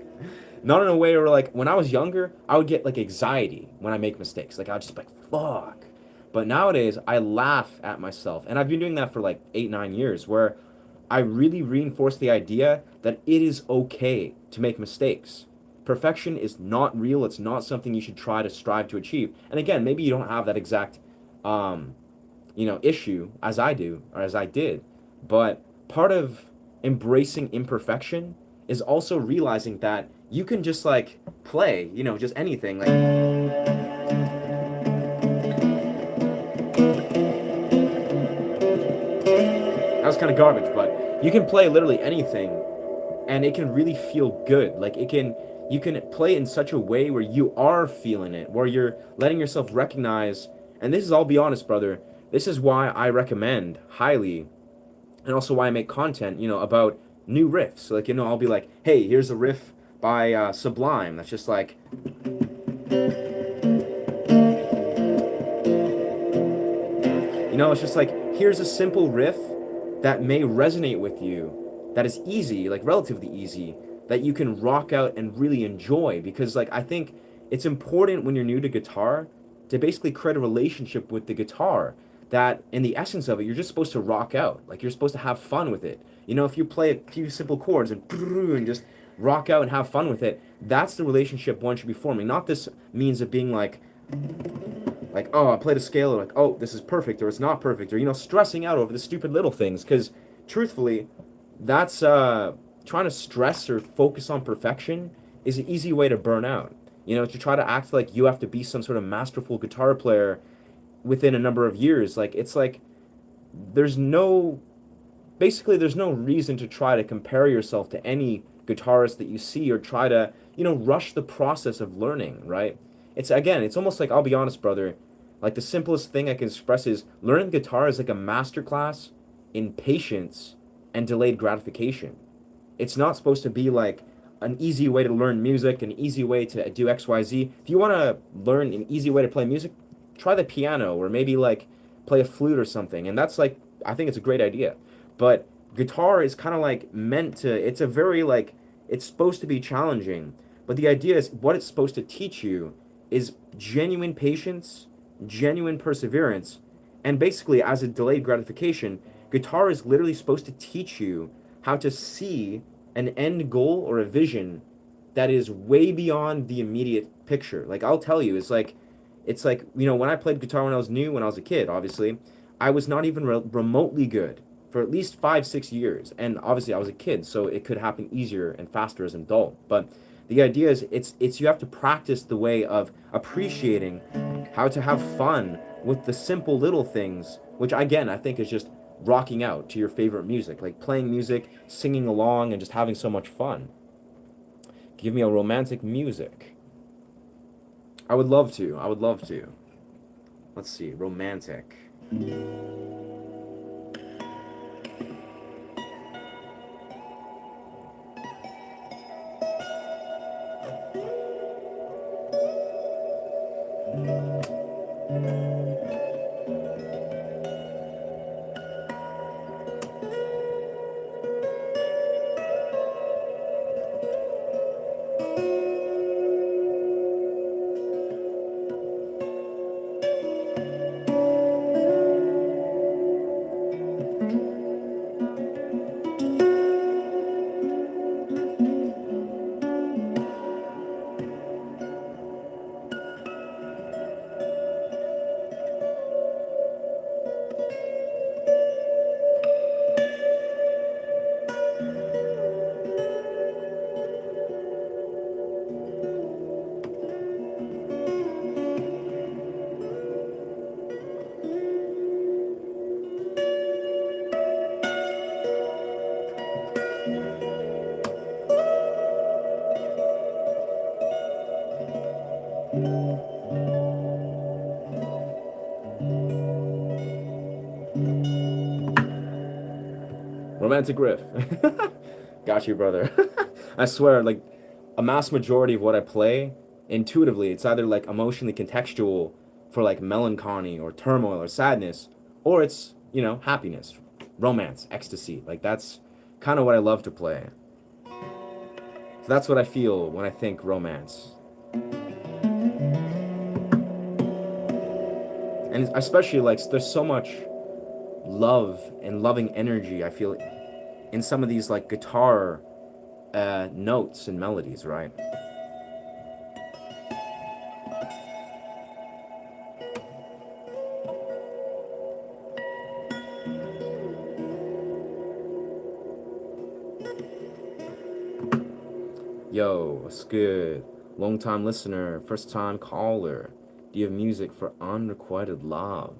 A: Not in a way where like when I was younger, I would get like anxiety when I make mistakes. Like I'd just be like, fuck. But nowadays, I laugh at myself, and I've been doing that for like 8, 9 years, where I really reinforce the idea that it is okay to make mistakes. Perfection is not real. It's not something you should try to strive to achieve. And again, maybe you don't have that exact, um, issue as I do or as I did. But part of embracing imperfection is also realizing that you can just like play, just anything. Like that was kind of garbage, but you can play literally anything and it can really feel good. Like you can play in such a way where you are feeling it, where you're letting yourself recognize, and this is, I'll be honest, brother, this is why I recommend highly, and also why I make content, about new riffs. Like, I'll be like, hey, here's a riff by Sublime that's just like, it's just like, here's a simple riff that may resonate with you, that is easy, like relatively easy, that you can rock out and really enjoy. Because, like, I think it's important when you're new to guitar to basically create a relationship with the guitar that, in the essence of it, you're just supposed to rock out. Like, you're supposed to have fun with it. If you play a few simple chords and just rock out and have fun with it, that's the relationship one should be forming. Not this means of being like, oh, I played a scale, or like, oh, this is perfect, or it's not perfect, or, stressing out over the stupid little things. Because, truthfully, that's, trying to stress or focus on perfection is an easy way to burn out. To try to act like you have to be some sort of masterful guitar player within a number of years. Like, it's like, there's no, basically, there's no reason to try to compare yourself to any guitarist that you see, or try to, rush the process of learning, right? It's almost like, I'll be honest, brother, like the simplest thing I can express is learning guitar is like a masterclass in patience and delayed gratification. It's not supposed to be like an easy way to learn music, an easy way to do XYZ. If you want to learn an easy way to play music, try the piano, or maybe like play a flute or something. And that's like, I think it's a great idea. But guitar is kind of like meant to, it's a very like, it's supposed to be challenging. But the idea is, what it's supposed to teach you is genuine patience, genuine perseverance, and basically, as a delayed gratification, guitar is literally supposed to teach you how to see an end goal or a vision that is way beyond the immediate picture. Like, I'll tell you, it's like, when I played guitar when I was new, when I was a kid, obviously, I was not even remotely good for at least 5, 6 years. And obviously I was a kid, so it could happen easier and faster as an adult. But the idea is, it's you have to practice the way of appreciating how to have fun with the simple little things, which again I think is just rocking out to your favorite music, like playing music, singing along, and just having so much fun. Give me a romantic music. I would love to. I would love to. Let's see, romantic. Romantic riff. Got you, brother. I swear, like, a mass majority of what I play, intuitively, it's either like emotionally contextual for like melancholy or turmoil or sadness, or it's, you know, happiness, romance, ecstasy. Like, that's kind of what I love to play. So that's what I feel when I think romance. And especially, like, there's so much love and loving energy, I feel, in some of these, like, guitar notes and melodies, right? Yo, what's good? Long time listener, first time caller. Do you have music for unrequited love?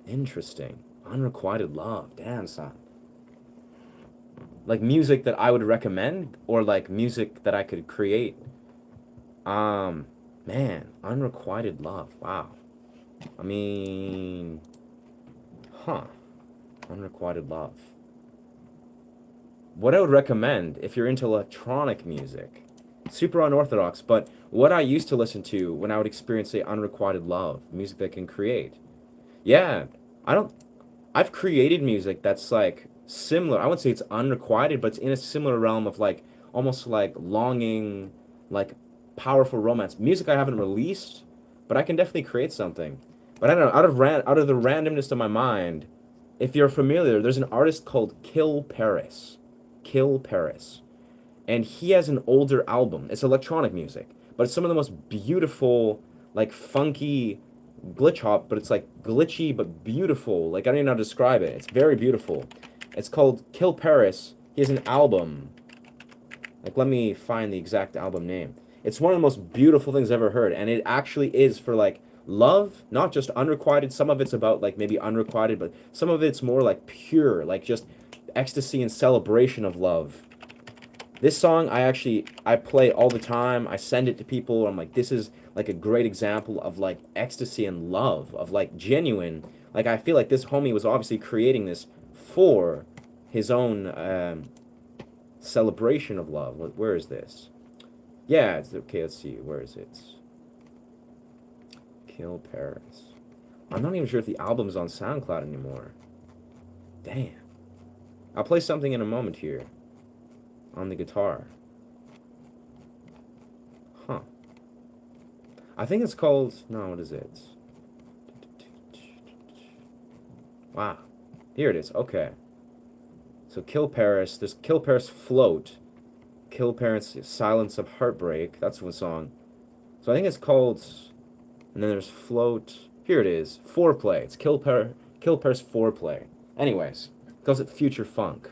A: Interesting. Unrequited love. Damn, son. Like music that I would recommend or like music that I could create? Man, unrequited love. Wow. I mean, huh. Unrequited love. What I would recommend if you're into electronic music, super unorthodox, but what I used to listen to when I would experience, say, unrequited love, music that can create. Yeah, I don't, I've created music that's like similar. I wouldn't say it's unrequited, but it's in a similar realm of like almost like longing, like powerful romance. Music I haven't released, but I can definitely create something. But I don't know, out of the randomness of my mind, if you're familiar, there's an artist called Kill Paris. Kill Paris. And he has an older album. It's electronic music, but it's some of the most beautiful, like funky glitch hop, but it's like glitchy but beautiful. Like I don't even know how to describe it. It's very beautiful. It's called Kill Paris. He has an album. Like let me find the exact album name. It's one of the most beautiful things I've ever heard, and it actually is for like love, not just unrequited. Some of it's about like maybe unrequited, but some of it's more like pure, like just ecstasy and celebration of love. This song I play all the time. I send it to people. I'm like, this is like a great example of like ecstasy and love, of like genuine. Like I feel like this homie was obviously creating this for his own celebration of love. Where is this? Yeah, it's okay. Let's see. Where is it? Kill Paris. I'm not even sure if the album's on SoundCloud anymore. Damn. I'll play something in a moment here on the guitar. Huh. I think it's called... No, what is it? Wow. Here it is. Okay. So Kill Paris. There's Kill Paris Float. Kill Paris Silence of Heartbreak. That's one song. So I think it's called... And then there's Float. Here it is. Foreplay. It's Kill Paris Foreplay. Anyways. Calls it Future Funk.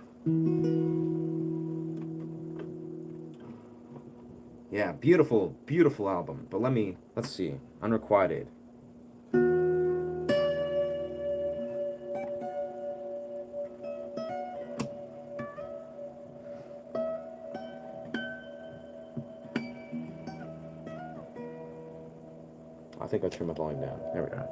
A: Yeah, beautiful, beautiful album. But let's see. Unrequited. I think I turned my volume down. There we go.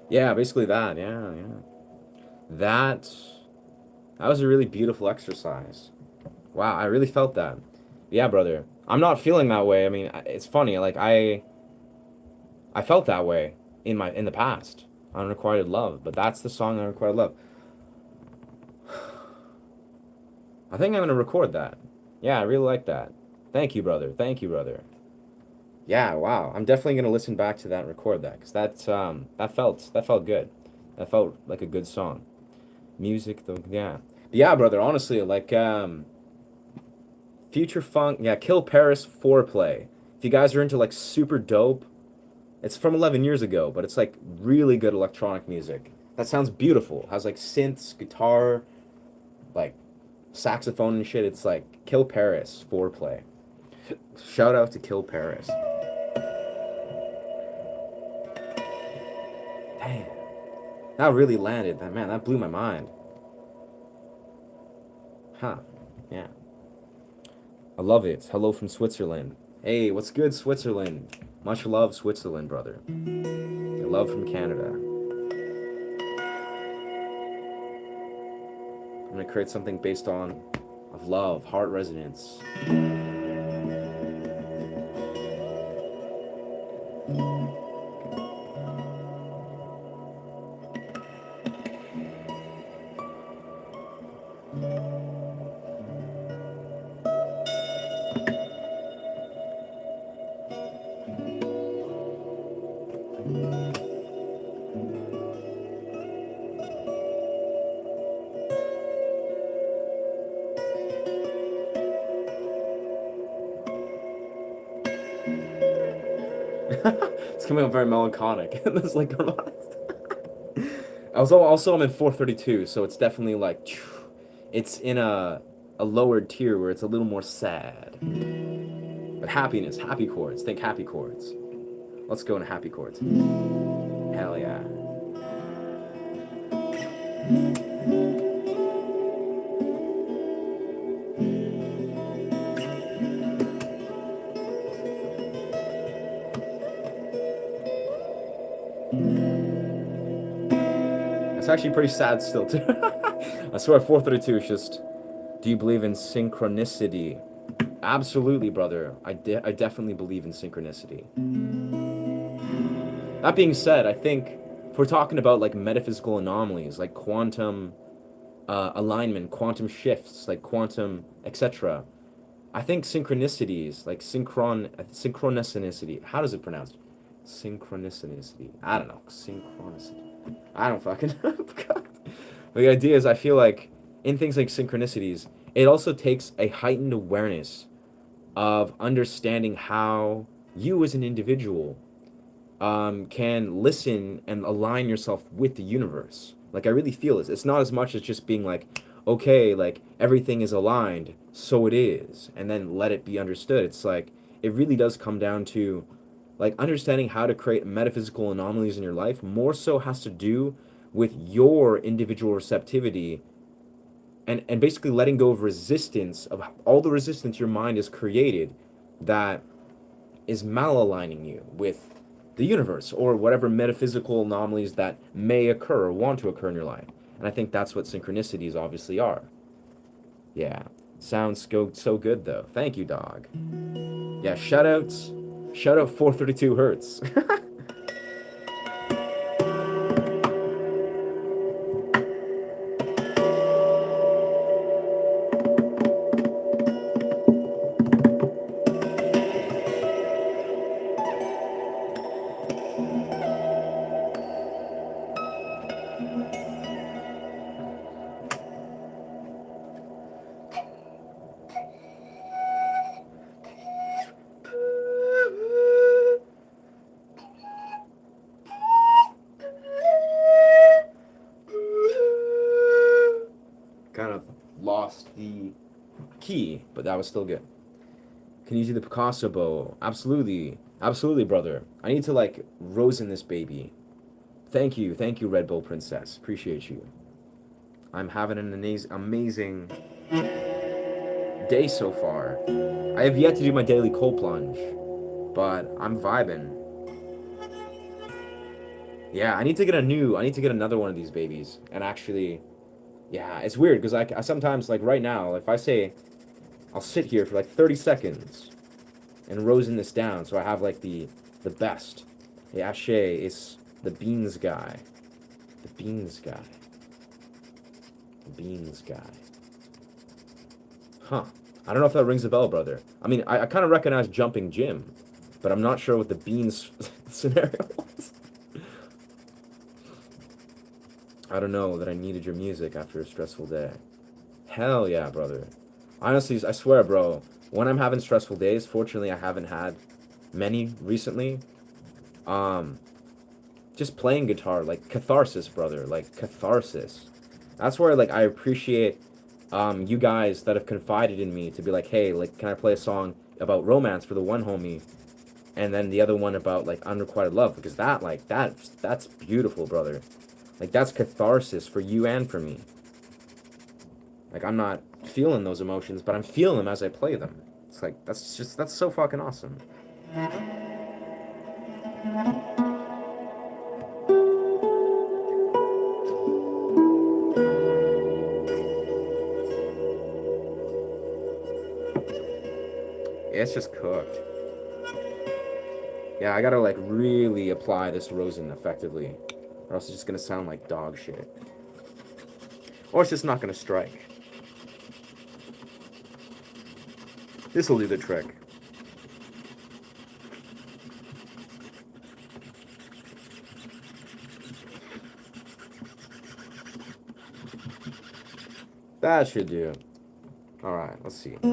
A: Yeah, basically that. Yeah, yeah. That that was a really beautiful exercise. Wow, I really felt that. Yeah, brother. I'm not feeling that way. I mean, it's funny. Like I felt that way in the past. Unrequited love, but that's the song Unrequited Love. I think I'm gonna record that. Yeah, I really like that. Thank you, brother. Thank you, brother. Yeah, wow. I'm definitely gonna listen back to that and record that because that felt good. That felt like a good song. Music, though, yeah. But yeah, brother. Honestly, like Future Funk, yeah. Kill Paris Foreplay. If you guys are into like super dope, it's from 11 years ago, but it's like really good electronic music. That sounds beautiful. Has like synths, guitar, like saxophone and shit. It's like Kill Paris Foreplay. Shout out to Kill Paris. Damn. That really landed. That man, that blew my mind. Huh. Yeah. I love it. Hello from Switzerland. Hey, what's good, Switzerland? Much love, Switzerland, brother. Love from Canada. I'm gonna create something based on of love, heart resonance. It's coming up very melancholic. It's like also I'm in 432, so it's definitely like it's in a lowered tier where it's a little more sad. But happiness, happy chords. Think happy chords. Let's go into happy chords. Hell yeah. It's actually pretty sad still too. I swear 432 is just, do you believe in synchronicity? Absolutely, brother. I definitely believe in synchronicity. That being said, I think if we're talking about like metaphysical anomalies, like quantum alignment, quantum shifts, like quantum, etc., I think synchronicities, like synchronicity. How does it pronounce? Synchronicity. I don't know. Synchronicity. I don't fucking know. But the idea is, I feel like in things like synchronicities, it also takes a heightened awareness of understanding how you as an individual can listen and align yourself with the universe. Like, I really feel this. It's not as much as just being like, okay, like everything is aligned, so it is, and then let it be understood. It's like it really does come down to like understanding how to create metaphysical anomalies in your life. More so has to do with your individual receptivity and basically letting go of resistance, of all the resistance your mind has created that is malaligning you with the universe or whatever metaphysical anomalies that may occur or want to occur in your life. And I think that's what synchronicities obviously are. Yeah. Sounds so good though. Thank you, dog. Yeah, shoutouts. Shout out 432 Hertz. Kind of lost the key, but that was still good. Can you do the Picasso bow? Absolutely. Absolutely, brother. I need to like rosin this baby. Thank you. Thank you, Red Bull Princess. Appreciate you. I'm having an amazing day so far. I have yet to do my daily cold plunge, but I'm vibing. Yeah, I need to get another one of these babies. And actually, yeah, it's weird because I sometimes, like right now, if I say I'll sit here for like 30 seconds and rosin this down so I have like the best. The Ashe is the beans guy. The beans guy. The beans guy. Huh. I don't know if that rings a bell, brother. I mean, I kind of recognize Jumping Jim, but I'm not sure what the beans scenario was. I don't know that I needed your music after a stressful day. Hell yeah, brother. Honestly, I swear, bro, when I'm having stressful days, fortunately I haven't had many recently, just playing guitar, like catharsis, brother, like catharsis. That's where, like, I appreciate you guys that have confided in me to be like, hey, like, can I play a song about romance for the one homie, and then the other one about like unrequited love, because that, like, that's beautiful, brother. Like, that's catharsis for you and for me. Like, I'm not feeling those emotions, but I'm feeling them as I play them. It's like, that's so fucking awesome. Yeah, it's just cooked. Yeah, I gotta, like, really apply this rosin effectively, or else it's just gonna sound like dog shit. Or it's just not gonna strike. This'll do the trick. That should do. Alright, let's see. A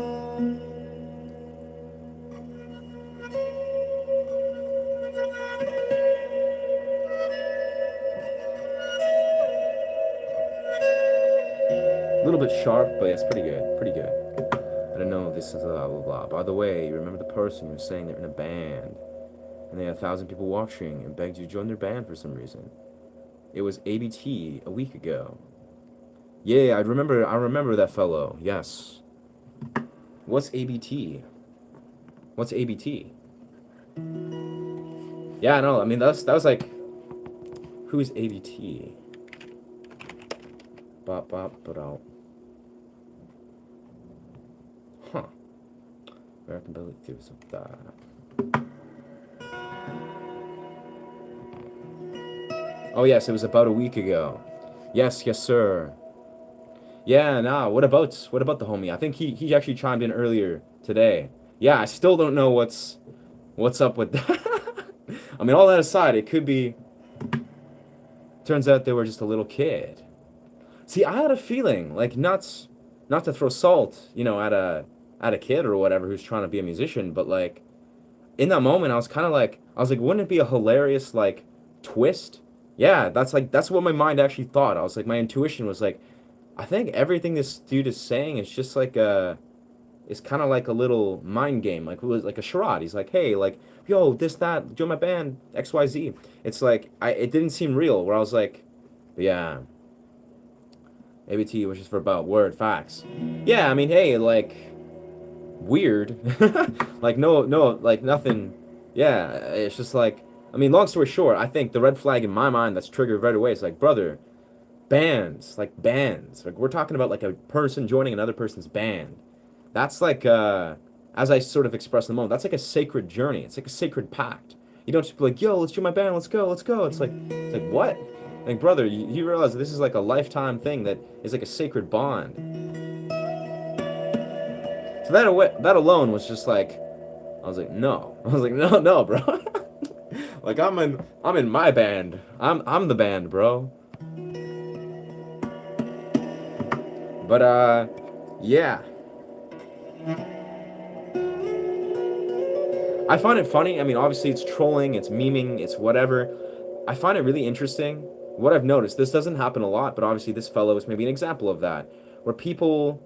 A: little bit sharp, but it's pretty good. Pretty good. I don't know, this is blah, blah, blah. By the way, you remember the person who was saying they're in a band, and they had 1,000 people watching and begged you to join their band for some reason. It was ABT a week ago. Yeah, I remember that fellow. Yes. What's ABT? What's ABT? Yeah, no, I mean that was like, who's ABT? Bop bop but out. Huh. American Belly Theories of that. Oh yes, it was about a week ago. Yes, yes, sir. Yeah, nah. What about the homie? I think he actually chimed in earlier today. Yeah, I still don't know what's up with that. I mean, all that aside, it could be. Turns out they were just a little kid. See, I had a feeling, like, not to throw salt, you know, at a kid or whatever who's trying to be a musician, but like, in that moment, I was like, wouldn't it be a hilarious, like, twist? Yeah, that's what my mind actually thought. I was like, my intuition was like, I think everything this dude is saying is just like it's kind of like a little mind game, like a charade. He's like, hey, like, yo, this, that, join my band, XYZ. It's like, it didn't seem real, where I was like, yeah, ABT was just for about word facts. Yeah, I mean, hey, like, weird. Like, no, like, nothing. Yeah, it's just like, I mean, long story short, I think the red flag in my mind that's triggered right away is like, brother, bands, like bands. Like, we're talking about like a person joining another person's band. That's like, as I sort of expressed in the moment, that's like a sacred journey. It's like a sacred pact. You don't just be like, yo, let's join my band, let's go, let's go. It's like what? Like, brother, you realize this is like a lifetime thing that is like a sacred bond. So that alone was just like, I was like, no. I was like, no, bro. Like, I'm in my band. I'm the band, bro. But yeah. I find it funny. I mean, obviously it's trolling, it's memeing, it's whatever. I find it really interesting. What I've noticed, this doesn't happen a lot, but obviously this fellow is maybe an example of that, where people,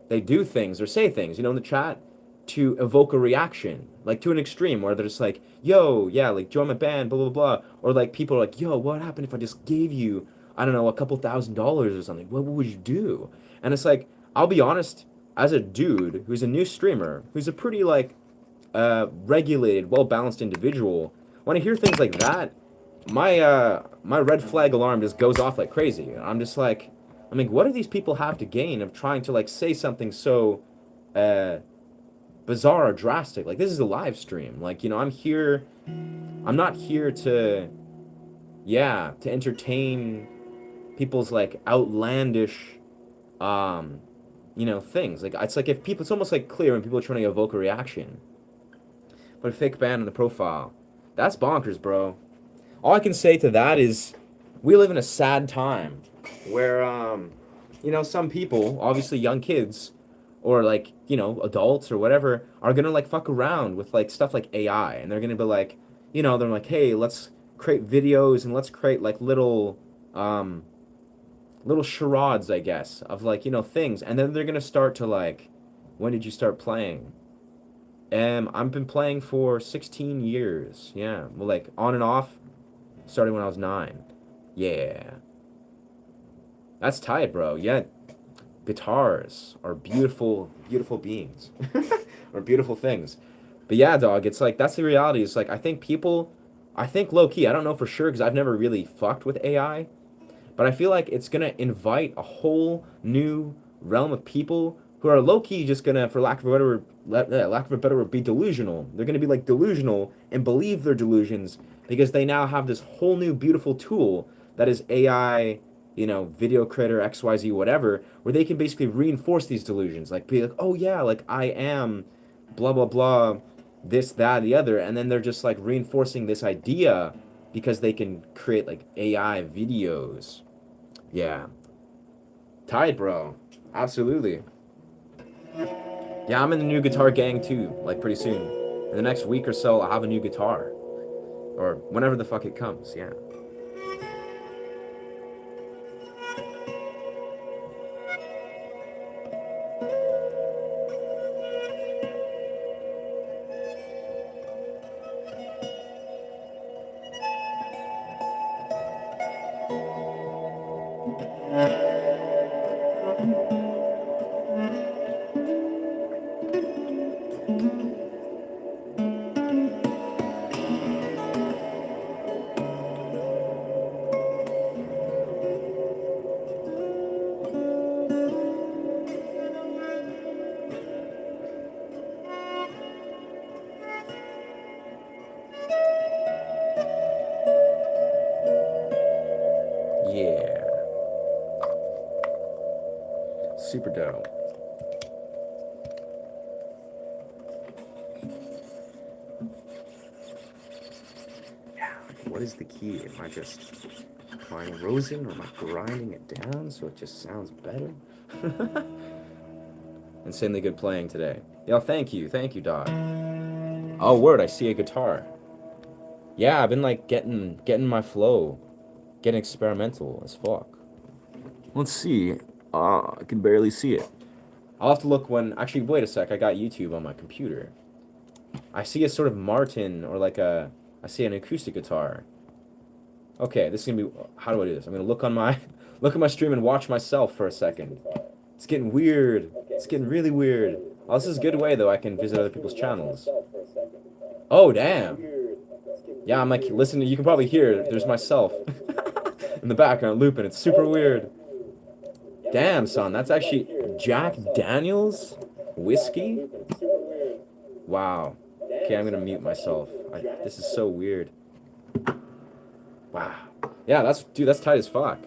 A: they do things or say things, you know, in the chat to evoke a reaction, like to an extreme, where they're just like, yo, yeah, like, join my band, blah, blah, blah. Or like, people are like, yo, what happened if I just gave you, I don't know, a couple $1,000s or something? What would you do? And it's like, I'll be honest, as a dude who's a new streamer, who's a pretty, like, regulated, well-balanced individual, when I hear things like that, my red flag alarm just goes off like crazy. I'm just like, I mean, what do these people have to gain of trying to like say something so uh bizarre or drastic? Like, this is a live stream. Like, I'm not here to, yeah, to entertain people's like outlandish things. Like, it's like if people, it's almost like clear when people are trying to evoke a reaction. But a fake band in the profile, that's bonkers, bro. All I can say to that is we live in a sad time where some people, obviously young kids or like, adults or whatever, are gonna like fuck around with like stuff like AI, and they're gonna be like, they're like, hey, let's create videos and let's create like little charades, I guess, of like, things. And then they're gonna start to like, when did you start playing? I've been playing for 16 years. Yeah. Well, like on and off, starting when I was 9. Yeah. That's tight, bro. Yeah. Guitars are beautiful, beautiful beings. Or beautiful things. But yeah, dog, it's like, that's the reality. It's like, I think low key, I don't know for sure because I've never really fucked with AI, but I feel like it's gonna invite a whole new realm of people who are low key just gonna, for lack of a better word, be delusional. They're gonna be like delusional and believe their delusions because they now have this whole new beautiful tool that is AI, video creator XYZ whatever, where they can basically reinforce these delusions. Like, be like, oh yeah, like I am, blah blah blah, this that the other, and then they're just like reinforcing this idea because they can create like AI videos. Yeah. Tight, bro. Absolutely. Yeah, I'm in the new guitar gang too, like pretty soon. In the next week or so, I'll have a new guitar. Or whenever the fuck it comes, yeah. Yeah. Super dope. What is the key? Am I rosing or am I grinding it down so it just sounds better? Insanely good playing today. Yo, thank you, dog. Oh, word, I see a guitar. Yeah, I've been like getting my flow, getting experimental as fuck. Let's see. I can barely see it. I'll have to look when. Actually, wait a sec. I got YouTube on my computer. I see a sort of Martin or like a. I see an acoustic guitar. Okay, this is gonna be. How do I do this? I'm gonna look on my look at my stream and watch myself for a second. It's getting weird. It's getting really weird. Oh, this is a good way though. I can visit other people's channels. Oh damn. Yeah, I'm like listening. You can probably hear. There's myself in the background looping. It's super weird. Damn, son, that's actually Jack Daniels whiskey? Wow. Okay, I'm gonna mute myself. This is so weird. Wow. Yeah, that's tight as fuck.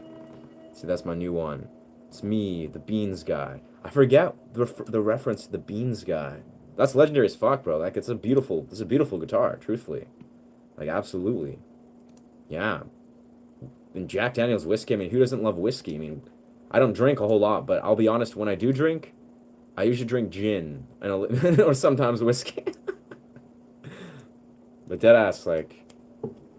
A: See, that's my new one. It's me, the Beans guy. I forget the reference to the Beans guy. That's legendary as fuck, bro. Like, it's a beautiful guitar, truthfully. Like, absolutely. Yeah. And Jack Daniels whiskey, I mean, who doesn't love whiskey? I mean, I don't drink a whole lot, but I'll be honest, when I do drink, I usually drink gin and or sometimes whiskey. But deadass, like,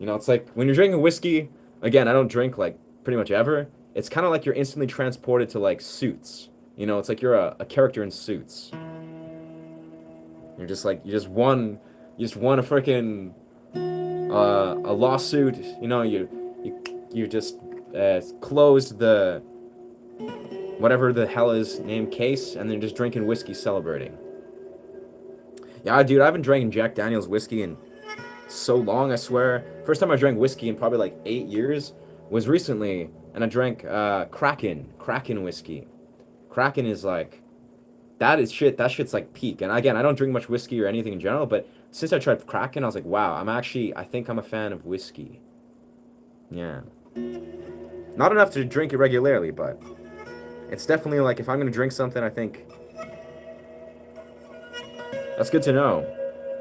A: it's like when you're drinking whiskey, again, I don't drink like pretty much ever. It's kind of like you're instantly transported to like Suits. It's like you're a character in Suits. You're just like you just won a freaking a lawsuit. You just closed the whatever the hell is named case, and then just drinking whiskey celebrating. Yeah, dude, I've been drinking Jack Daniels whiskey and so long, I swear. First time I drank whiskey in probably like 8 years was recently, and I drank Kraken whiskey. Kraken is like, that is shit. That shit's like peak. And again, I don't drink much whiskey or anything in general, but since I tried Kraken, I was like, wow, I think I'm a fan of whiskey. Yeah. Not enough to drink it regularly, but it's definitely like, if I'm gonna drink something, I think that's good to know.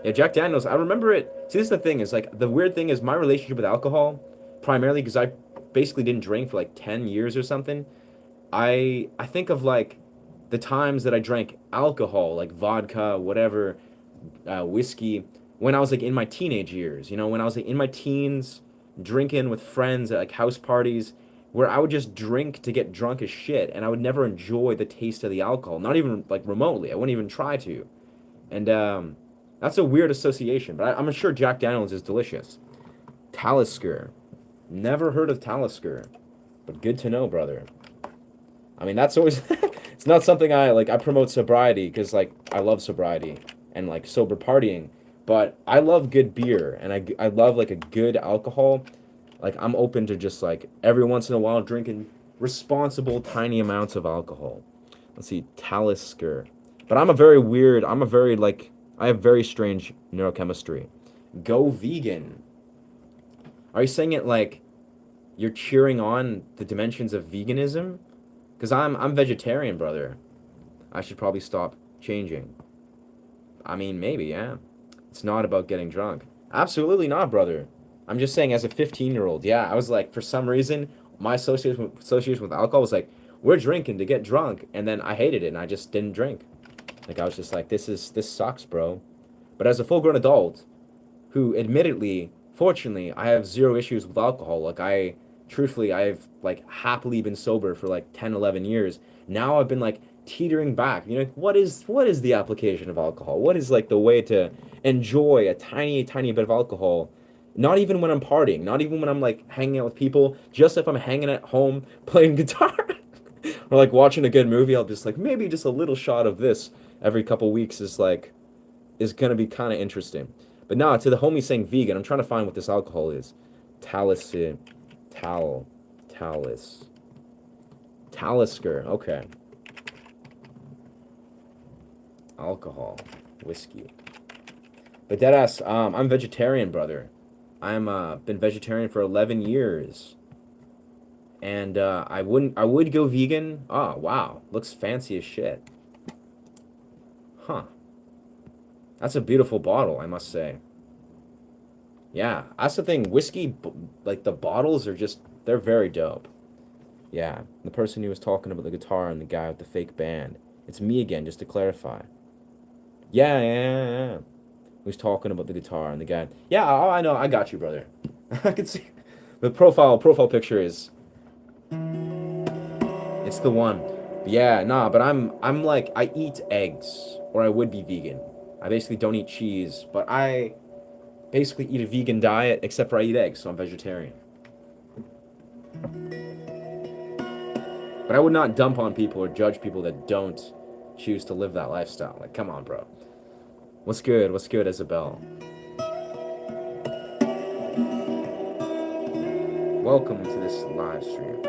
A: Yeah, Jack Daniels, I remember it. See, this is the thing, is like, the weird thing is my relationship with alcohol, primarily because I basically didn't drink for like 10 years or something. I think of like the times that I drank alcohol, like vodka, whatever, whiskey, when I was like in my teenage years, when I was like in my teens, drinking with friends at like house parties, where I would just drink to get drunk as shit, and I would never enjoy the taste of the alcohol, not even like remotely. I wouldn't even try to. And that's a weird association, but I'm sure Jack Daniels is delicious. Talisker. Never heard of Talisker, but good to know, brother. I mean, that's always it's not something I promote sobriety because like I love sobriety and like sober partying, but I love good beer and I love like a good alcohol. Like I'm open to just like every once in a while drinking responsible tiny amounts of alcohol. Let's see, Talisker. But I'm a very like I have very strange neurochemistry. Go vegan. Are you saying it like you're cheering on the dimensions of veganism? Because I'm vegetarian, brother. I should probably stop changing. I mean, maybe, yeah. It's not about getting drunk. Absolutely not, brother. I'm just saying, as a 15-year-old, yeah, I was like, for some reason, my association with alcohol was like, we're drinking to get drunk, and then I hated it, and I just didn't drink. Like, I was just like, this sucks, bro. But as a full-grown adult, who admittedly, fortunately, I have zero issues with alcohol. Like, truthfully, I've like happily been sober for like 10, 11 years. Now I've been like teetering back. Like, what is the application of alcohol? What is like the way to enjoy a tiny, tiny bit of alcohol? Not even when I'm partying, not even when I'm like hanging out with people, just if I'm hanging at home playing guitar or like watching a good movie, I'll just like maybe just a little shot of this every couple weeks is gonna be kind of interesting. But now to the homie saying vegan, I'm trying to find what this alcohol is. Talisker, Talisker. Okay. Alcohol, whiskey. But deadass, I'm vegetarian, brother. I'm been vegetarian for 11 years, and I would go vegan. Oh wow, looks fancy as shit. Huh. That's a beautiful bottle, I must say. Yeah, that's the thing. Whiskey, like the bottles are just, they're very dope. Yeah, the person who was talking about the guitar and the guy with the fake band. It's me again, just to clarify. Yeah, yeah, yeah, yeah. Who's talking about the guitar and the guy. Yeah, oh, I know, I got you, brother. I can see. The profile picture is, it's the one. Yeah, nah, but I'm like, I eat eggs, or I would be vegan. I basically don't eat cheese, but I basically eat a vegan diet, except for I eat eggs, so I'm vegetarian. But I would not dump on people or judge people that don't choose to live that lifestyle. Like, come on, bro. What's good? What's good, Isabel? Welcome to this live stream.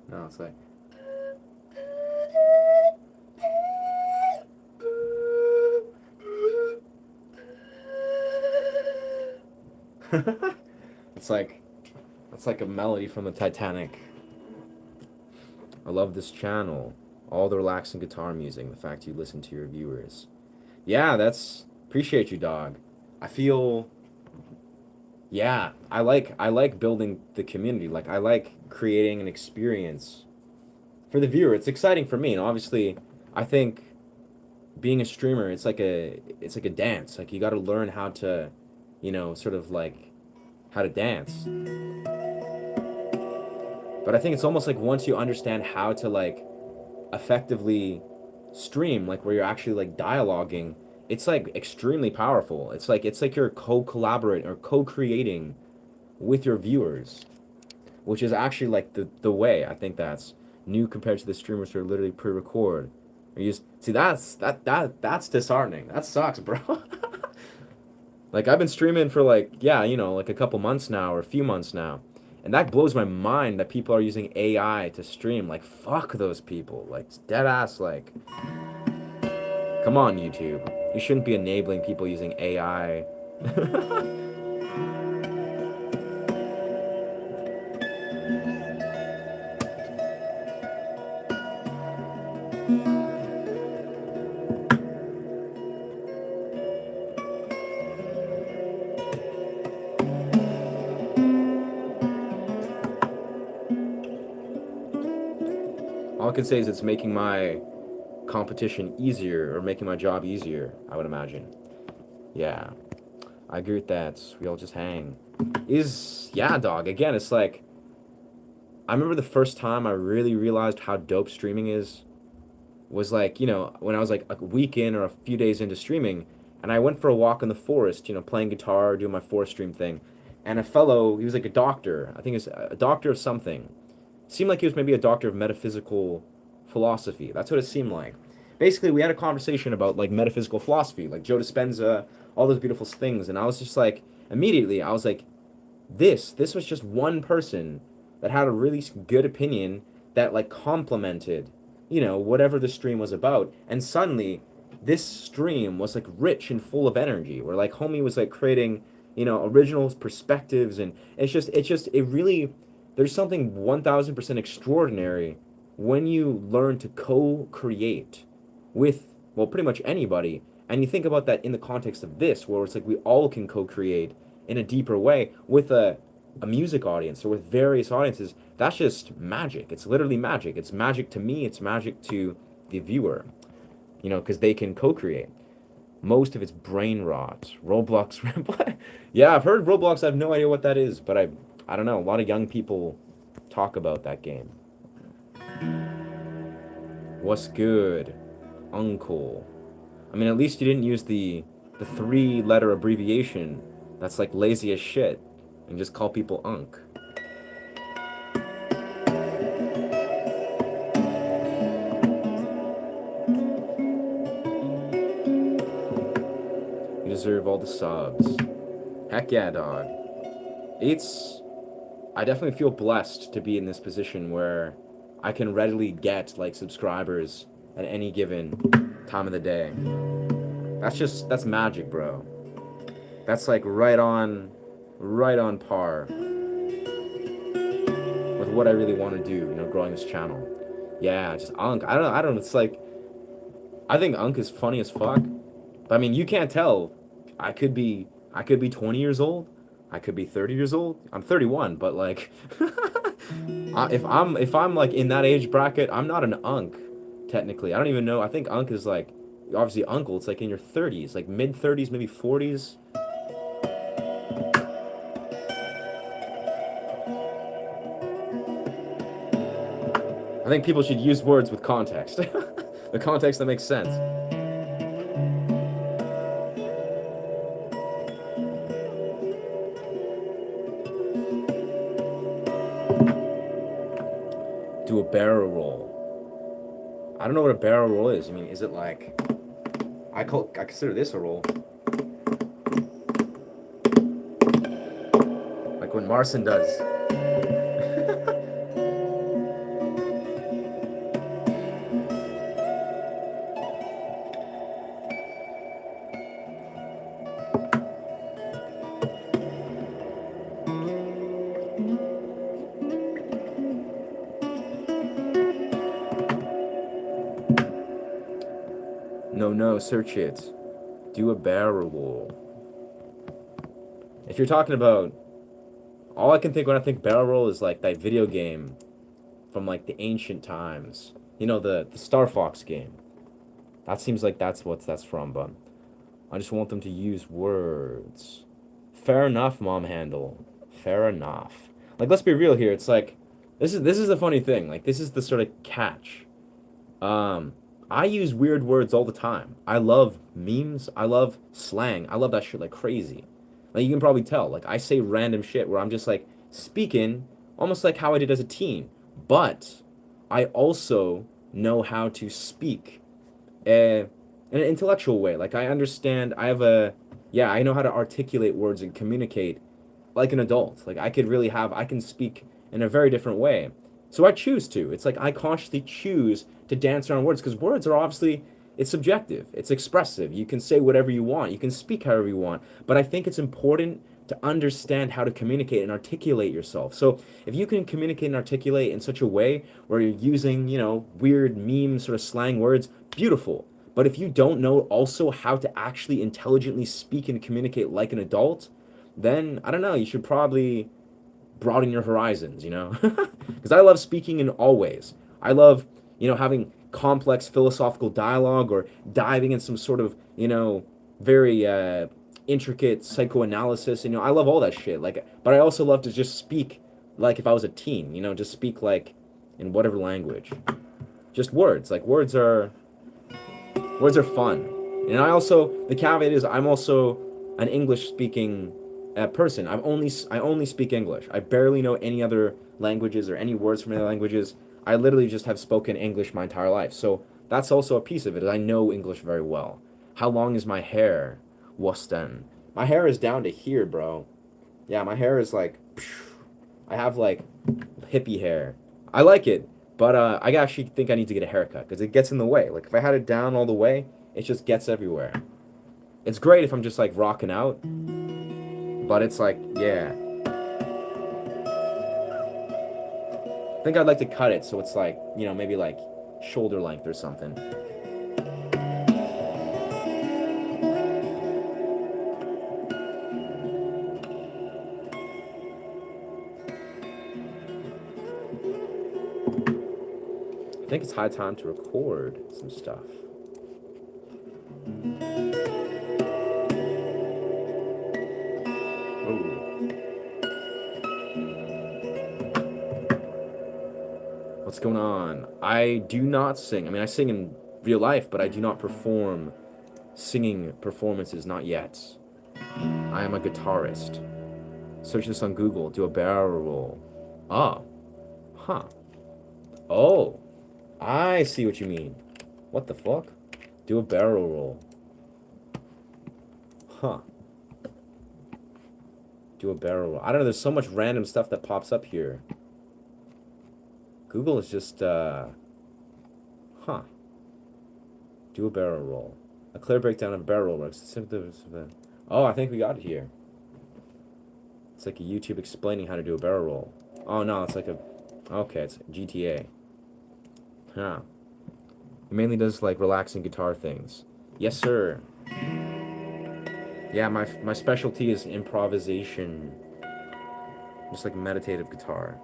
A: No, it's like. it's like it's like a melody from the Titanic. I love this channel. All the relaxing guitar music, the fact you listen to your viewers. Yeah, that's appreciate you, dog. I feel Yeah, I like building the community. Like I like creating an experience for the viewer. It's exciting for me, and obviously, I think being a streamer, it's like a dance. Like you got to learn how to, sort of like how to dance. But I think it's almost like once you understand how to like effectively stream, like where you're actually like dialoguing, it's like extremely powerful. It's like you're co-collaborating or co-creating with your viewers, which is actually like the way. I think that's new compared to the streamers who are literally pre-record. Or you just see that's disheartening. That sucks, bro. Like I've been streaming for like yeah, like a couple months now or a few months now. And that blows my mind that people are using AI to stream. Like fuck those people. Like it's dead ass like come on YouTube. You shouldn't be enabling people using AI. All I can say is it's making my competition easier or making my job easier, I would imagine. Yeah, I agree with that. We all just hang. Yeah, dog. Again, it's like I remember the first time I really realized how dope streaming is was like, when I was like a week in or a few days into streaming, and I went for a walk in the forest, playing guitar, doing my forest stream thing, and a fellow, he was like a doctor, I think it's a doctor of something. Seemed like he was maybe a doctor of metaphysical philosophy. That's what it seemed like. Basically, we had a conversation about like metaphysical philosophy, like Joe Dispenza, all those beautiful things, and I was just like, immediately, I was like, this was just one person that had a really good opinion that like complemented, whatever the stream was about. And suddenly this stream was like rich and full of energy where like homie was like creating, original perspectives. And it really, there's something 1000% extraordinary when you learn to co-create with, well, pretty much anybody. And you think about that in the context of this, where it's like we all can co-create in a deeper way with a music audience or with various audiences. That's just magic. It's literally magic. It's magic to me. It's magic to the viewer, because they can co-create. Most of it's brain rot. Roblox. Yeah, I've heard Roblox. I have no idea what that is, but I don't know. A lot of young people talk about that game. What's good, Uncle? I mean, at least you didn't use the three-letter abbreviation that's like lazy as shit and just call people Unk. You deserve all the subs. Heck yeah, dog. It's I definitely feel blessed to be in this position where I can readily get like subscribers at any given time of the day. That's magic, bro. That's like right on par with what I really want to do, growing this channel. Yeah, just Unk. I don't know, it's like I think Unk is funny as fuck. But I mean, you can't tell. I could be 20 years old. I could be 30 years old. I'm 31, but like if I'm like in that age bracket, I'm not an Unk technically. I don't even know. I think Unk is like obviously uncle, it's like in your 30s, like mid 30s, maybe 40s. I think people should use words with context. The context that makes sense. Do a barrel roll. I don't know what a barrel roll is. I mean, is it like I consider this a roll. Like when Marcin does. No, search it. Do a barrel roll. If you're talking about All I can think when I think barrel roll is like that video game from like the ancient times. You know, the Star Fox game. That seems like that's what that's from, but I just want them to use words. Fair enough, mom handle. Fair enough. Like, let's be real here. It's like this is the funny thing. Like, this is the sort of catch. Um, I use weird words all the time. I love memes. I love slang. I love that shit like crazy. Like, you can probably tell. Like, I say random shit where I'm just like speaking almost like how I did as a teen. But I also know how to speak in an intellectual way. Like, I understand. Yeah, I know how to articulate words and communicate like an adult. Like, I can speak in a very different way. So I choose to. It's like I consciously choose to dance around words because words are obviously, it's subjective, it's expressive. You can say whatever you want, you can speak however you want. But I think it's important to understand how to communicate and articulate yourself. So if you can communicate and articulate in such a way where you're using, weird meme sort of slang words, beautiful. But if you don't know also how to actually intelligently speak and communicate like an adult, then I don't know, you should probably broaden your horizons, Because I love speaking in all ways. I love, having complex philosophical dialogue or diving in some sort of, very intricate psychoanalysis. I love all that shit. Like, but I also love to just speak like if I was a teen, just speak like in whatever language. Just words. Like words are fun. And the caveat is I'm also an English speaking person. I only speak English. I barely know any other languages or any words from any languages. I literally just have spoken English my entire life. So that's also a piece of it. I know English very well. How long is my hair? Wuston. My hair is down to here, bro. Yeah, my hair is like, I have like hippie hair. I like it, but I actually think I need to get a haircut because it gets in the way. Like if I had it down all the way, it just gets everywhere. It's great if I'm just like rocking out, but it's like, yeah. I think I'd like to cut it so it's like, maybe like shoulder length or something. I think it's high time to record some stuff. What's going on? I do not sing. I mean, I sing in real life, but I do not perform singing performances, not yet. I am a guitarist. Search this on Google. Do a barrel roll. Oh. Huh. Oh. I see what you mean. What the fuck? Do a barrel roll. Huh. Do a barrel roll. I don't know, there's so much random stuff that pops up here. Google is just, Huh. Do a barrel roll. A clear breakdown of a barrel roll. Oh, I think we got it here. It's like a YouTube explaining how to do a barrel roll. Oh, no, it's like a... Okay, it's GTA. Huh. It mainly does, like, relaxing guitar things. Yes, sir. Yeah, my specialty is improvisation. Just like meditative guitar.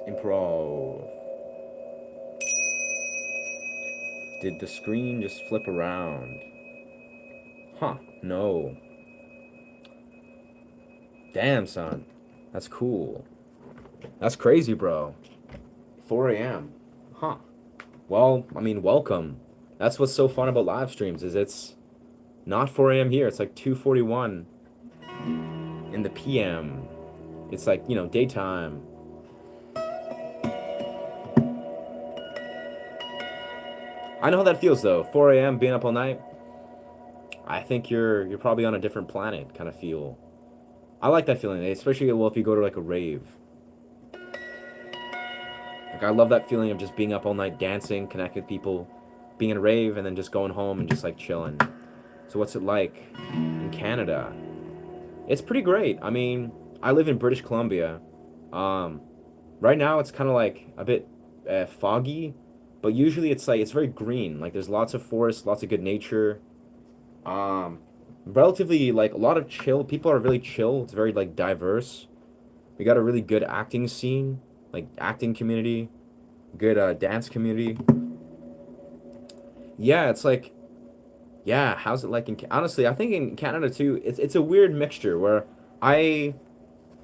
A: Improv. Did the screen just flip around? Huh, no. Damn, son. That's cool. That's crazy, bro. 4 a.m. Huh. Well, I mean, welcome. That's what's so fun about live streams is it's not 4 a.m. here. It's like 2:41 in the p.m. It's like, daytime. I know how that feels though. 4 a.m. being up all night. I think you're probably on a different planet kind of feel. I like that feeling, especially well if you go to like a rave. Like I love that feeling of just being up all night dancing, connecting with people, being in a rave, and then just going home and just like chilling. So what's it like in Canada? It's pretty great. I mean, I live in British Columbia. Um, right now it's kind of like a bit foggy, but usually it's like it's very green. Like there's lots of forests, lots of good nature. Um, relatively like a lot of chill. People are really chill. It's very like diverse. We got a really good acting scene, like acting community, good dance community. Yeah, it's like yeah. How's it like in honestly? I think in Canada too. It's a weird mixture where I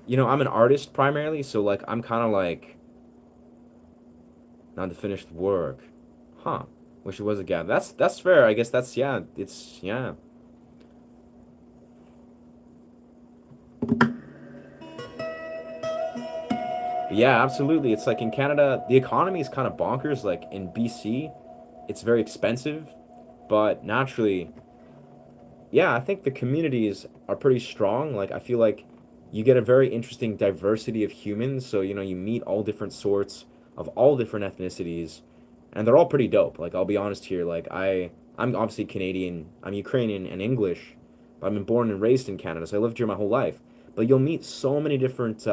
A: I'm an artist primarily, so like I'm kind of like not the finished work, huh? Wish it was a gap. That's fair. I guess that's yeah. It's yeah. Yeah, absolutely. It's like in Canada, the economy is kind of bonkers. Like in BC, it's very expensive, but naturally, yeah, I think the communities are pretty strong. Like I feel like you get a very interesting diversity of humans. So, you meet all different sorts of all different ethnicities, and they're all pretty dope. Like I'll be honest here, like I'm obviously Canadian, I'm Ukrainian and English, but I've been born and raised in Canada, so I lived here my whole life. But you'll meet so many different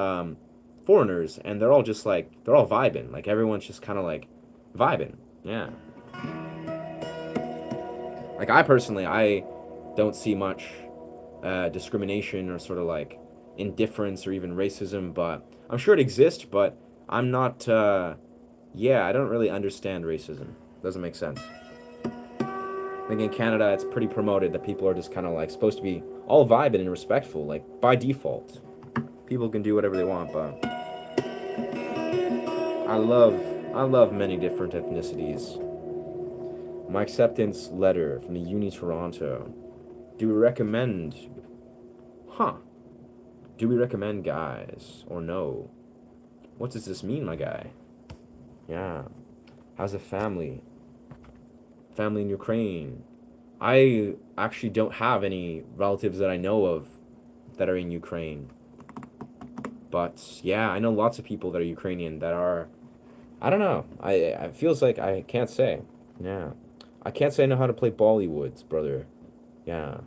A: foreigners, and they're all just like they're all vibing. Like everyone's just kind of like vibing. Yeah. Like I personally, I don't see much discrimination or sort of like indifference or even racism, but I'm sure it exists. But I'm not. Yeah, I don't really understand racism. Doesn't make sense. I think in Canada, it's pretty promoted that people are just kind of like supposed to be all vibing and respectful, like by default. People can do whatever they want, but I love I love many different ethnicities. My acceptance letter from the Uni Toronto. Do we recommend? Huh? Do we recommend guys or no? What does this mean, my guy? Yeah. How's the family? Family in Ukraine. I actually don't have any relatives that I know of that are in Ukraine. But yeah, I know lots of people that are Ukrainian that are I don't know. I feels like I can't say. Yeah. I can't say I know how to play Bollywoods, brother. Yeah.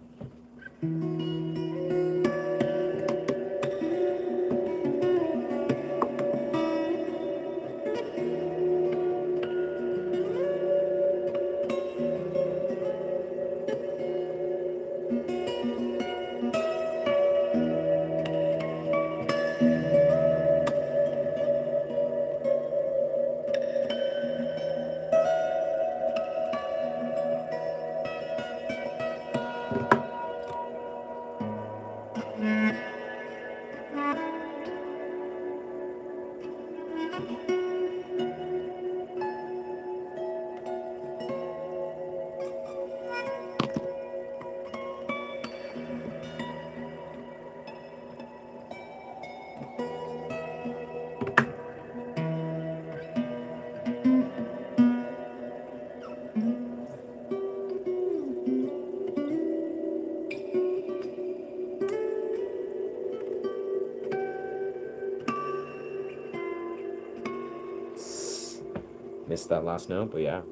A: Missed that last note, but yeah.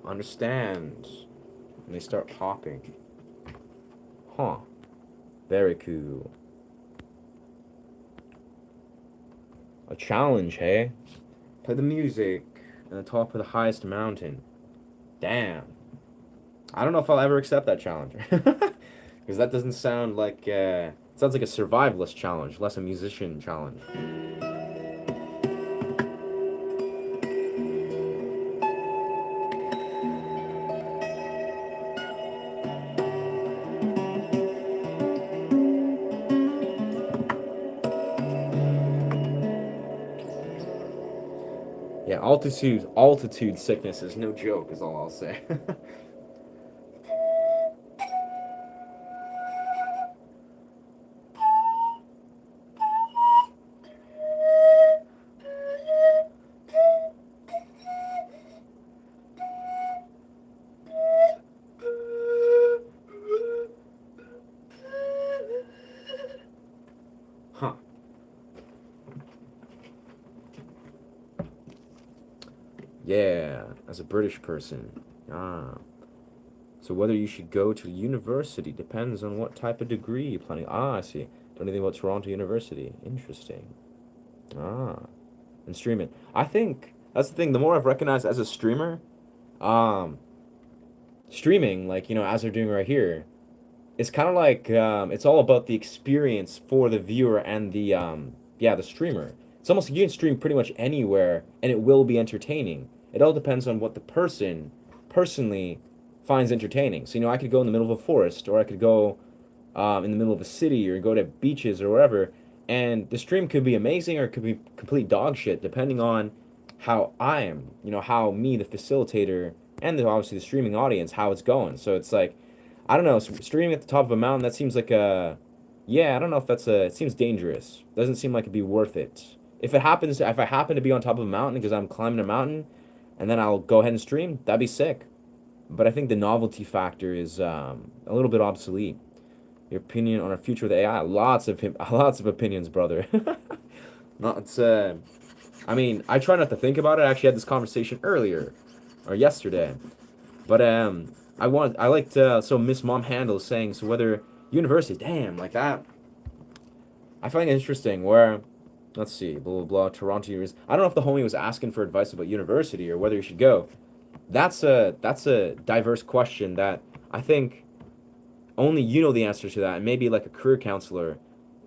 A: Understand. And they start popping. Huh. Very cool. A challenge, hey? Play the music at the top of the highest mountain. Damn. I don't know if I'll ever accept that challenge. Because that doesn't sound like, it sounds like a survivalist challenge, less a musician challenge. Yeah, altitude sickness is no joke, is all I'll say. Yeah, as a British person. Ah. So whether you should go to university depends on what type of degree you're planning. Ah, I see. Don't you think about Toronto University? Interesting. Ah. And streaming. I think that's the thing. The more I've recognized as a streamer, um, streaming, like, as they're doing right here, it's kind of like it's all about the experience for the viewer and the streamer. It's almost like you can stream pretty much anywhere and it will be entertaining. It all depends on what the person personally finds entertaining. So I could go in the middle of a forest, or I could go in the middle of a city, or go to beaches or wherever, and the stream could be amazing or it could be complete dog shit depending on how I am, how me, the facilitator, and obviously the streaming audience, how it's going. So it's like, I don't know, streaming at the top of a mountain, that seems like yeah, I don't know if it seems dangerous. Doesn't seem like it'd be worth it. If I happen to be on top of a mountain because I'm climbing a mountain, and then I'll go ahead and stream, that'd be sick. But I think the novelty factor is a little bit obsolete. Your opinion on our future with AI? Lots of opinions, brother. Not, it's, I mean, I try not to think about it. I actually had this conversation earlier, or yesterday. But I liked so Miss Mom Handle is saying, so whether university, damn, like that. I find it interesting where, let's see, blah blah blah, Toronto University. I don't know if the homie was asking for advice about university or whether you should go. That's a diverse question that I think only you know the answer to that, and maybe like a career counselor,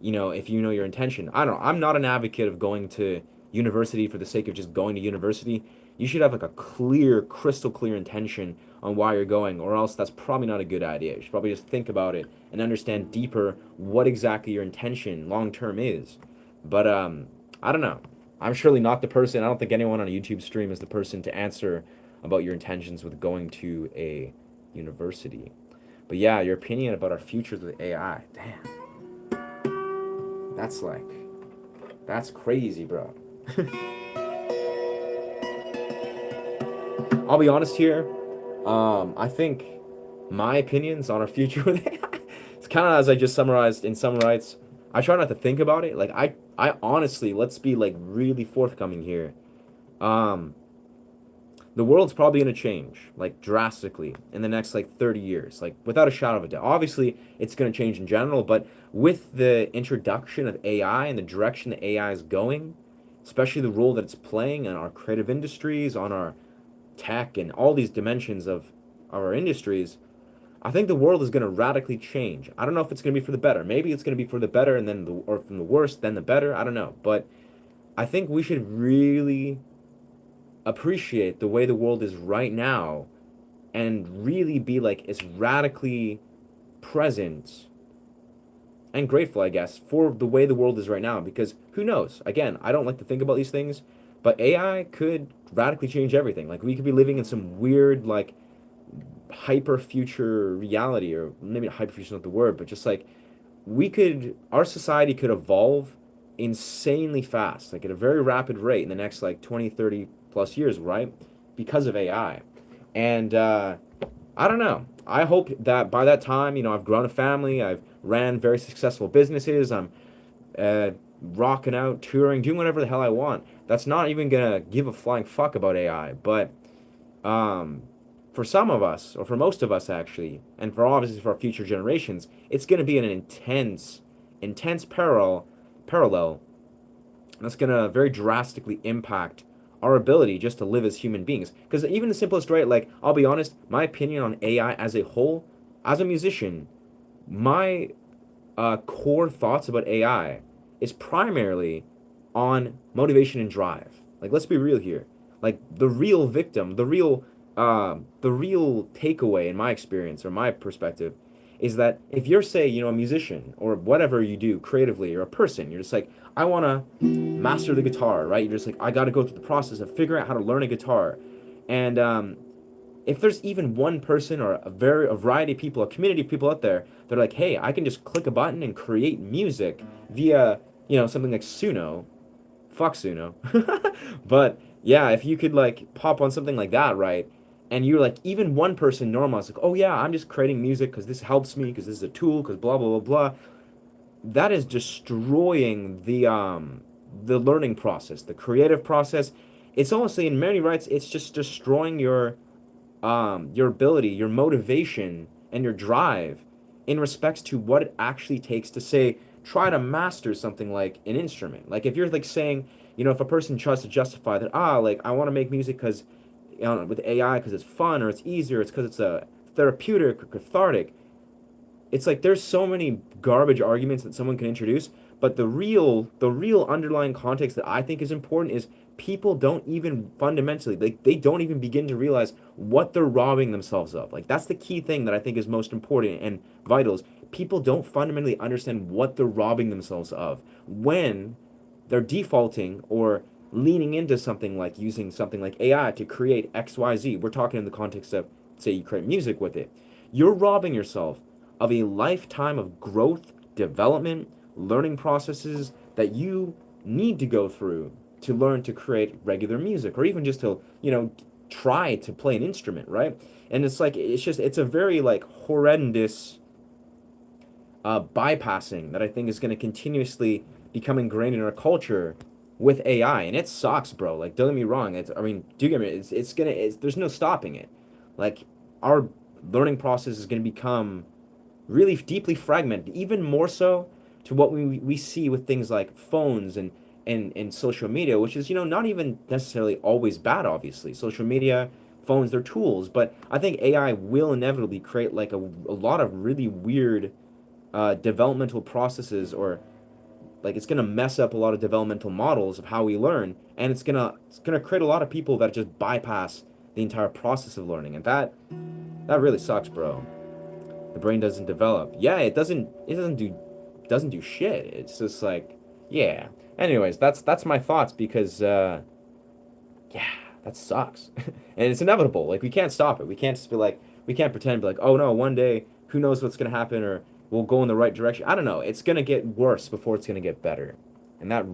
A: if you know your intention. I don't know. I'm not an advocate of going to university for the sake of just going to university. You should have like a clear, crystal clear intention on why you're going, or else that's probably not a good idea. You should probably just think about it and understand deeper what exactly your intention long term is. But I don't know. I'm surely not the person. I don't think anyone on a YouTube stream is the person to answer about your intentions with going to a university. But yeah, your opinion about our futures with AI. Damn. That's like, that's crazy, bro. I'll be honest here. I think my opinions on our future with AI, it's kind of as I just summarized in some rights. I try not to think about it. Like, I honestly, let's be like really forthcoming here. Um, the world's probably going to change like drastically in the next like 30 years, like without a shadow of a doubt. Obviously it's going to change in general, but with the introduction of AI and the direction that AI is going, especially the role that it's playing in our creative industries, on our tech, and all these dimensions of our industries, I think the world is going to radically change. I don't know if it's going to be for the better. Maybe it's going to be for the better, and then or from the worst then the better. I don't know, but I think we should really appreciate the way the world is right now and really be like as radically present and grateful, I guess, for the way the world is right now. Because who knows? Again, I don't like to think about these things, but AI could radically change everything. Like, we could be living in some weird, like, hyper future reality, or maybe hyper future is not the word, but just like our society could evolve insanely fast, like at a very rapid rate in the next like 20, 30 plus years, right? Because of AI. And I don't know. I hope that by that time, I've grown a family, I've ran very successful businesses, I'm uh, rocking out, touring, doing whatever the hell I want. That's not even gonna give a flying fuck about AI. But um, for some of us, or for most of us actually, and for obviously for our future generations, it's gonna be an intense parallel that's gonna very drastically impact our ability just to live as human beings. Because even the simplest, right? Like, I'll be honest, my opinion on AI as a whole, as a musician, my core thoughts about AI is primarily on motivation and drive. Like, let's be real here. Like, the real victim, the real takeaway in my experience or my perspective is that if you're, say, a musician or whatever you do creatively, or a person, you're just like, I want to master the guitar, right? You're just like, I got to go through the process of figuring out how to learn a guitar. And if there's even one person or a variety of people, a community of people out there, they're like, hey, I can just click a button and create music via, something like Suno. Fuck Suno. But yeah, if you could like pop on something like that, right? And you're like, even one person normal is like, oh yeah, I'm just creating music because this helps me, because this is a tool, because blah blah blah blah. That is destroying the learning process, the creative process, it's honestly, in many rights, it's just destroying your ability, your motivation, and your drive in respects to what it actually takes to, say, try to master something like an instrument. Like if you're like saying, if a person tries to justify that, like I want to make music because, with AI because it's fun or it's easier, it's because it's a therapeutic or cathartic. It's like there's so many garbage arguments that someone can introduce, but the real underlying context that I think is important is people don't even fundamentally, like they don't even begin to realize what they're robbing themselves of. Like that's the key thing that I think is most important and vital is people don't fundamentally understand what they're robbing themselves of when they're defaulting or leaning into something like using something like AI to create XYZ. We're talking in the context of, say, you create music with it. You're robbing yourself of a lifetime of growth, development, learning processes that you need to go through to learn to create regular music or even just to, try to play an instrument, right? And it's like, it's a very like horrendous bypassing that I think is going to continuously become ingrained in our culture with AI, and it sucks, bro. Like, don't get me wrong. Do get me? There's no stopping it. Like, our learning process is going to become really deeply fragmented, even more so to what we see with things like phones and social media, which is, not even necessarily always bad, obviously. Social media, phones, they're tools, but I think AI will inevitably create like a lot of really weird developmental processes, or like it's gonna mess up a lot of developmental models of how we learn, and it's gonna create a lot of people that just bypass the entire process of learning, and that really sucks, bro. The brain doesn't develop. Yeah, it doesn't do shit. It's just like, yeah. Anyways, that's my thoughts because yeah, that sucks. And it's inevitable. Like we can't stop it. We can't just be like, we can't pretend be like, oh no, one day who knows what's gonna happen, or we'll go in the right direction. I don't know. It's gonna get worse before it's gonna get better. And that's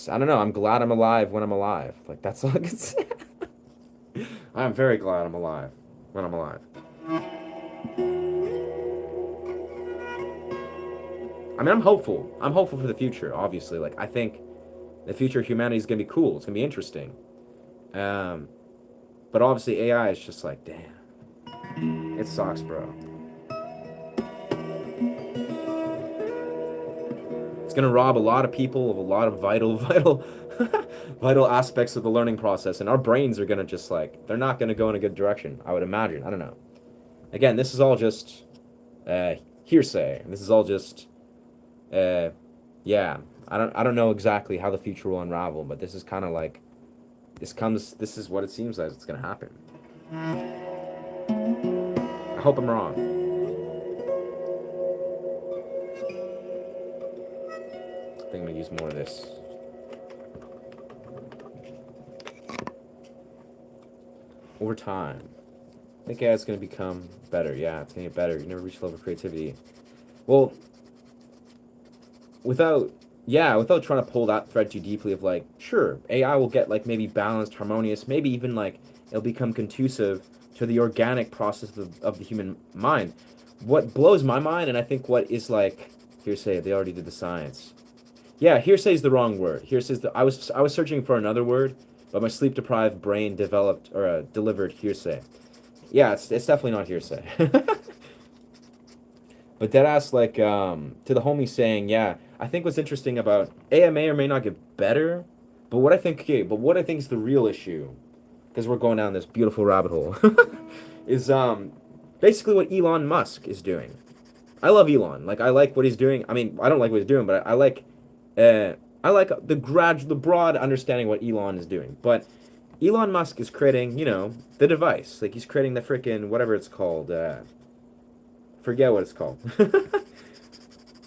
A: I don't know. I'm glad I'm alive when I'm alive. Like that's all I can say. I'm very glad I'm alive when I'm alive. I mean, I'm hopeful. I'm hopeful for the future, obviously. Like, I think the future of humanity is going to be cool. It's going to be interesting. Um, but obviously, AI is just like, damn. It sucks, bro. It's going to rob a lot of people of a lot of vital, vital aspects of the learning process. And our brains are going to just like, they're not going to go in a good direction, I would imagine. I don't know. Again, this is all just hearsay. This is all just yeah, I don't know exactly how the future will unravel, but this is kind of like this is what it seems like it's gonna happen. I hope I'm wrong. I think I'm gonna use more of this. Over time, I think it's gonna become better. Yeah, it's gonna get better. You never reach the level of creativity. Well, without trying to pull that thread too deeply of like, sure, AI will get like maybe balanced, harmonious, maybe even like it'll become conducive to the organic process of the human mind. What blows my mind, and I think what is like hearsay, they already did the science. Yeah, hearsay is the wrong word. Hearsay is I was searching for another word, but my sleep deprived brain developed or delivered hearsay. Yeah, it's definitely not hearsay. But deadass, like, to the homie saying, yeah, I think what's interesting about AI may or may not get better, but what I think is the real issue, because we're going down this beautiful rabbit hole, is basically what Elon Musk is doing. I love Elon. Like, I like what he's doing. I mean, I don't like what he's doing, but I like the broad understanding what Elon is doing. But Elon Musk is creating, the device. Like, he's creating the freaking whatever it's called. Forget what it's called.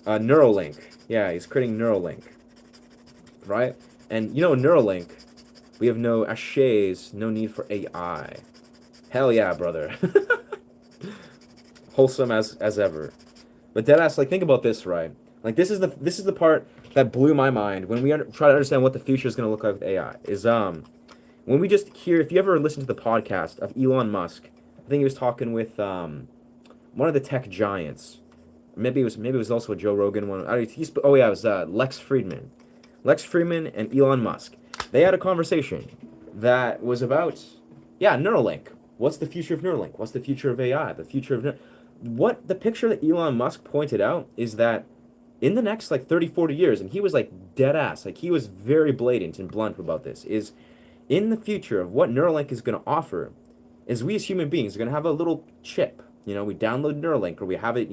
A: Neuralink. Yeah, he's creating Neuralink. Right? And Neuralink, we have no ashays, no need for AI. Hell yeah, brother. Wholesome as ever. But deadass, like, think about this, right? Like, this is the part that blew my mind when we try to understand what the future is going to look like with AI. Is when we just hear, if you ever listen to the podcast of Elon Musk, I think he was talking with one of the tech giants. Maybe it was also a Joe Rogan one. It was Lex Friedman. Lex Friedman and Elon Musk. they had a conversation that was about, yeah, Neuralink. What's the future of Neuralink? What's the future of AI? The future of what the picture that Elon Musk pointed out is that in the next like 30, 40 years, and he was like dead ass, like he was very blatant and blunt about this, is in the future of what Neuralink is going to offer is we as human beings are going to have a little chip. You know, we download Neuralink or we have it,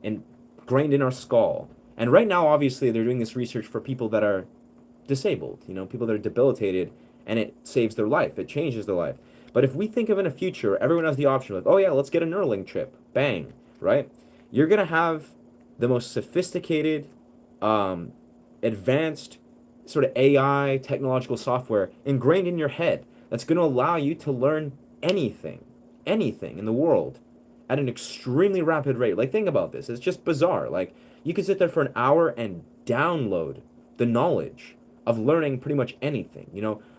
A: ingrained in our skull. And right now, obviously, they're doing this research for people that are disabled, people that are debilitated, and it saves their life. It changes their life. But if we think of in a future, everyone has the option like, oh yeah, let's get a Neuralink chip. Bang, right? You're going to have the most sophisticated, advanced sort of AI technological software ingrained in your head that's going to allow you to learn anything in the world at an extremely rapid rate. Like, think about this. It's just bizarre. Like, you could sit there for an hour and download the knowledge of learning pretty much anything.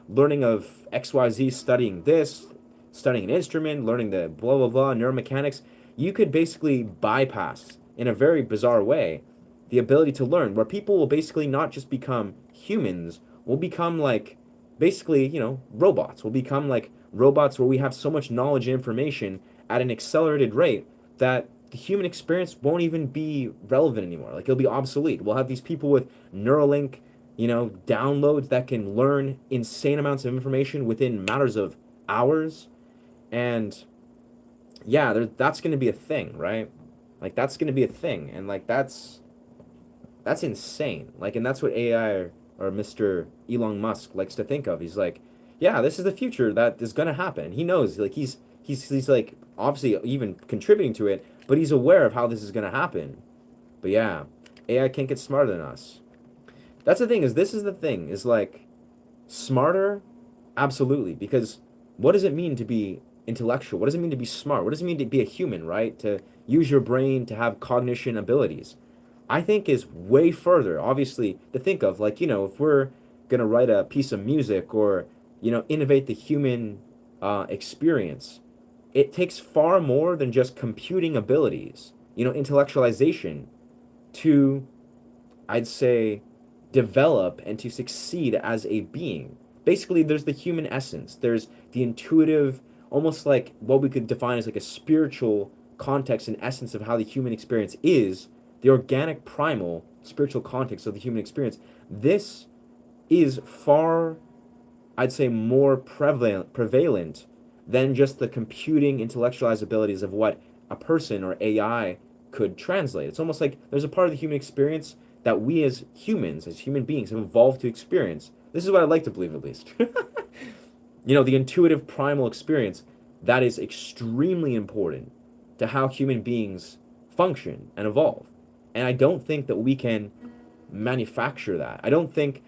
A: Learning of XYZ, studying this, studying an instrument, learning the blah, blah, blah, neuromechanics. You could basically bypass, in a very bizarre way, the ability to learn, where people will basically not just become humans, will become like, basically, robots. Will become like robots where we have so much knowledge and information at an accelerated rate that the human experience won't even be relevant anymore. Like, it'll be obsolete. We'll have these people with Neuralink, downloads that can learn insane amounts of information within matters of hours. And yeah, that's going to be a thing, right? Like, that's going to be a thing. And like, that's insane. Like, and that's what AI or Mr. Elon Musk likes to think of. He's like, yeah, this is the future that is going to happen. He knows, like, he's like obviously even contributing to it, but he's aware of how this is going to happen. But yeah, AI can't get smarter than us. That's the thing, is like, smarter, absolutely, because what does it mean to be intellectual? What does it mean to be smart? What does it mean to be a human, right? To use your brain, to have cognition abilities. I think is way further, obviously, to think of, like, if we're going to write a piece of music or, innovate the human experience, it takes far more than just computing abilities, intellectualization to, I'd say, develop and to succeed as a being. Basically, there's the human essence. There's the intuitive, almost like what we could define as like a spiritual context and essence of how the human experience is, the organic, primal, spiritual context of the human experience. This is far, I'd say, more prevalent than just the computing, intellectualized abilities of what a person or AI could translate. It's almost like there's a part of the human experience that we as humans, as human beings, have evolved to experience. This is what I'd like to believe, at least. The intuitive primal experience that is extremely important to how human beings function and evolve. And I don't think that we can manufacture that. I don't think,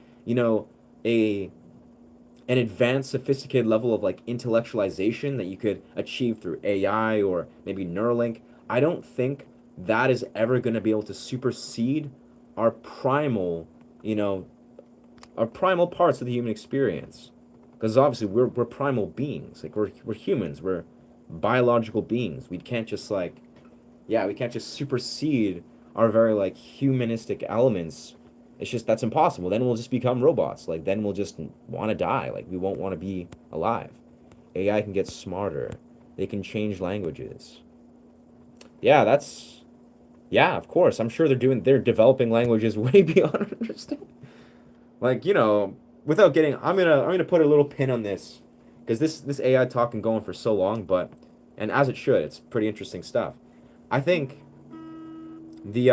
A: an advanced, sophisticated level of like intellectualization that you could achieve through AI or maybe Neuralink, I don't think that is ever going to be able to supersede our primal, our primal parts of the human experience. Because obviously we're primal beings. Like, we're humans. We're biological beings. We can't just we can't just supersede our very like humanistic elements. It's just, that's impossible. Then we'll just become robots. Like, then we'll just want to die. Like, we won't want to be alive. AI can get smarter. They can change languages. Yeah, of course. I'm sure they're developing languages way beyond understanding. Like, without getting, I'm gonna put a little pin on this, because this AI talk can go on for so long, and as it should, it's pretty interesting stuff. I think the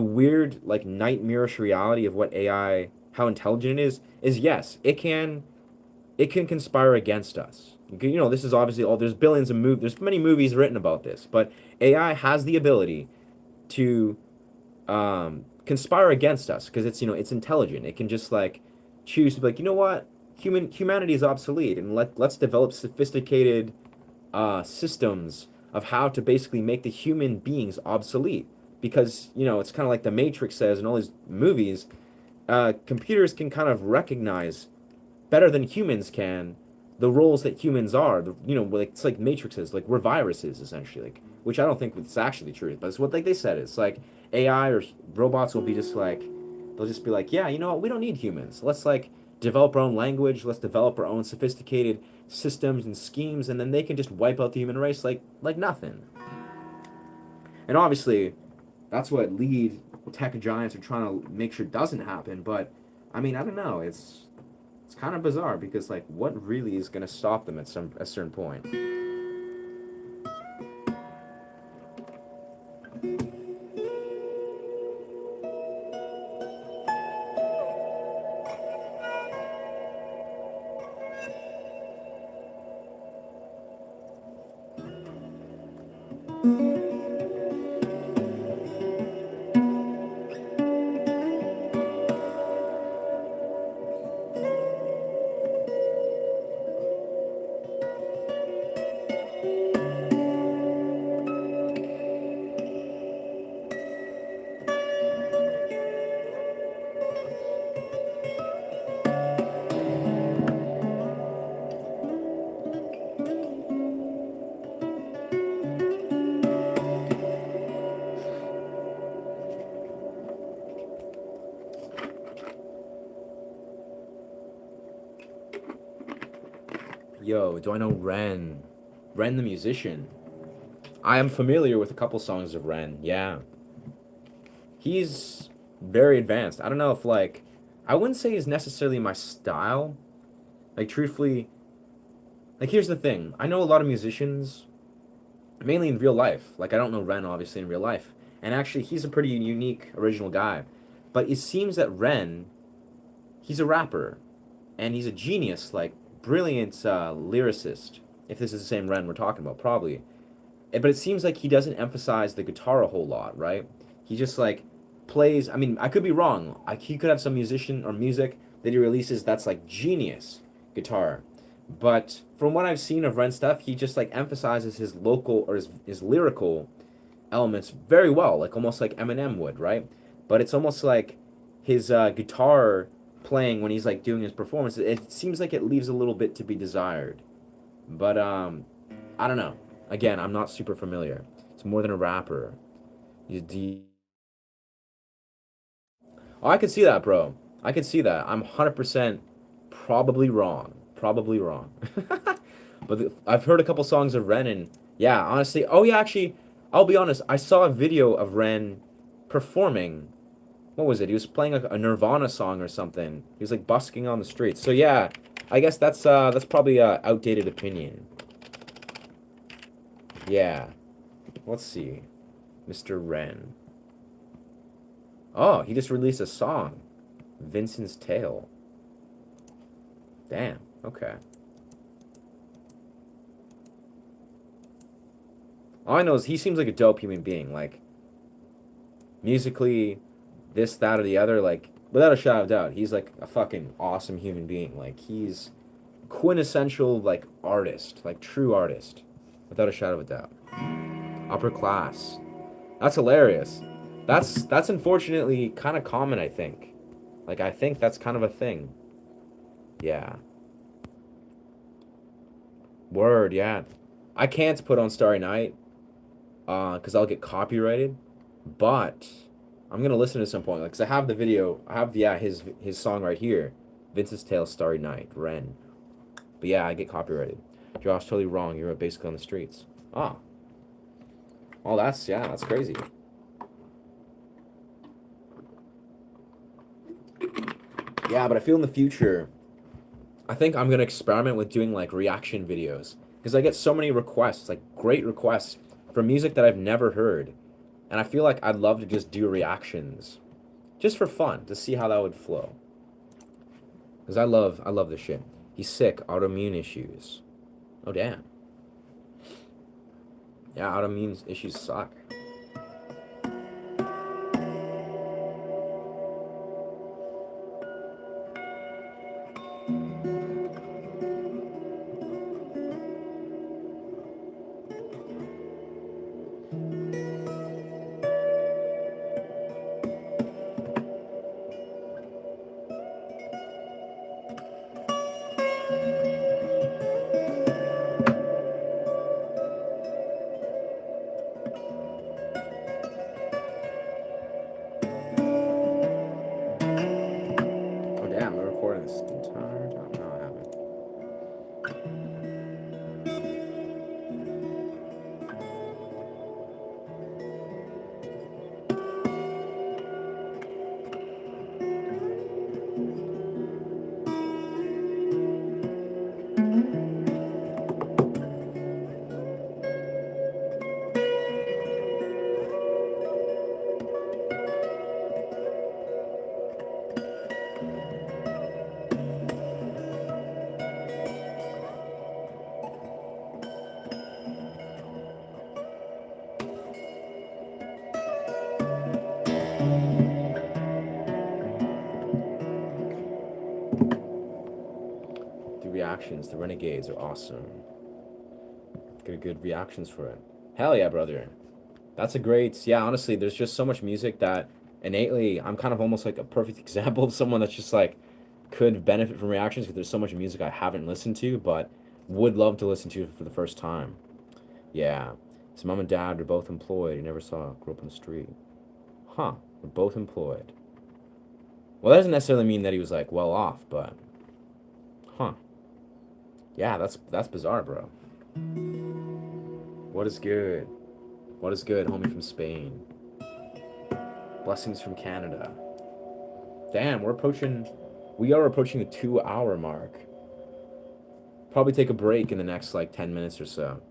A: weird, like, nightmarish reality of what AI, how intelligent it is yes, it can conspire against us. This is obviously there's billions of there's many movies written about this, but AI has the ability to conspire against us because it's intelligent. It can just like choose to be like, what, humanity is obsolete, and let's develop sophisticated systems of how to basically make the human beings obsolete. Because it's kind of like the Matrix says in all these movies, computers can kind of recognize better than humans can the roles that humans are. It's like Matrix is like, we're viruses essentially, like, which I don't think it's actually true, but it's what like they said. It's like AI or robots will be just like They'll just be like, yeah, you know what? We don't need humans. Let's like develop our own language. Let's develop our own sophisticated systems and schemes, and then they can just wipe out the human race like nothing. And obviously, that's what lead tech giants are trying to make sure doesn't happen. But I mean, I don't know. It's kind of bizarre because like, what really is going to stop them at a certain point? Yo, do I know Ren? Ren the musician. I am familiar with a couple songs of Ren. Yeah. He's very advanced. I don't know if like I wouldn't say he's necessarily my style. Like truthfully, like here's the thing. I know a lot of musicians mainly in real life. Like I don't know Ren obviously in real life. And actually he's a pretty unique original guy. But it seems that Ren, he's a rapper and he's a genius, like brilliant lyricist. If this is the same Ren we're talking about, probably. But it seems like he doesn't emphasize the guitar a whole lot, right? He just like plays. I mean, I could be wrong. He could have some musician or music that he releases that's like genius guitar. But from what I've seen of Ren stuff, he just like emphasizes his local or his lyrical elements very well, like almost like Eminem would, right? But it's almost like his guitar playing when he's like doing his performance. It seems like it leaves a little bit to be desired. But I don't know. Again, I'm not super familiar. It's more than a rapper. Oh, I can see that, bro. I can see that. I'm 100% probably wrong. Probably wrong. But I've heard a couple songs of Ren, and yeah, honestly, oh yeah, actually, I'll be honest. I saw a video of Ren performing. What was it? He was playing a Nirvana song or something. He was like busking on the streets. So yeah, I guess that's probably a outdated opinion. Yeah. Let's see. Mr. Ren. Oh, he just released a song. Vincent's Tale. Damn. Okay. All I know is he seems like a dope human being. Like, musically, this, that, or the other. Like, without a shadow of doubt, he's like a fucking awesome human being. Like, he's quintessential, like, artist. Like, true artist. Without a shadow of a doubt. Upper class. That's hilarious. That's unfortunately kind of common, I think. Like, I think that's kind of a thing. Yeah. Word, yeah. I can't put on Starry Night, because I'll get copyrighted. But I'm gonna listen to some point, like, 'cause I have the video. I have his song right here, Vince's Tale, Starry Night, Ren. But yeah, I get copyrighted. Josh, totally wrong. You're basically on the streets. Ah. Oh, that's crazy. Yeah, but I feel in the future, I think I'm gonna experiment with doing like reaction videos because I get so many requests, like great requests for music that I've never heard, and I feel like I'd love to just do reactions, just for fun, to see how that would flow. Because I love this shit. He's sick, autoimmune issues. Oh damn. Yeah, autoimmune issues suck. reactions. The Renegades are awesome. Get good reactions for it. Hell yeah, brother. That's a great... Yeah, honestly, there's just so much music that innately, I'm kind of almost like a perfect example of someone that's just like could benefit from reactions because there's so much music I haven't listened to, but would love to listen to for the first time. Yeah. His mom and dad were both employed. He never grew up on the street. Huh. We're both employed. Well, that doesn't necessarily mean that he was like well off, but huh. Yeah, that's bizarre, bro. What is good? What is good, homie from Spain? Blessings from Canada. Damn, we are approaching the 2-hour mark. Probably take a break in the next like 10 minutes or so.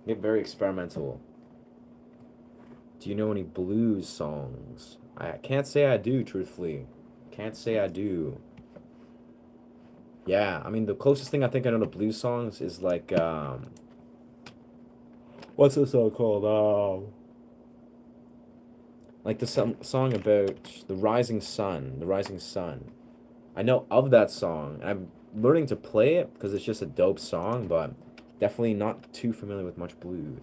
A: Get very experimental. Do you know any blues songs? I can't say I do, truthfully. Can't say I do. Yeah, I mean, the closest thing I think I know to blues songs is like, what's this song called? Like the song about the rising sun, the rising sun. I know of that song, and I'm learning to play it because it's just a dope song, but definitely not too familiar with much blues.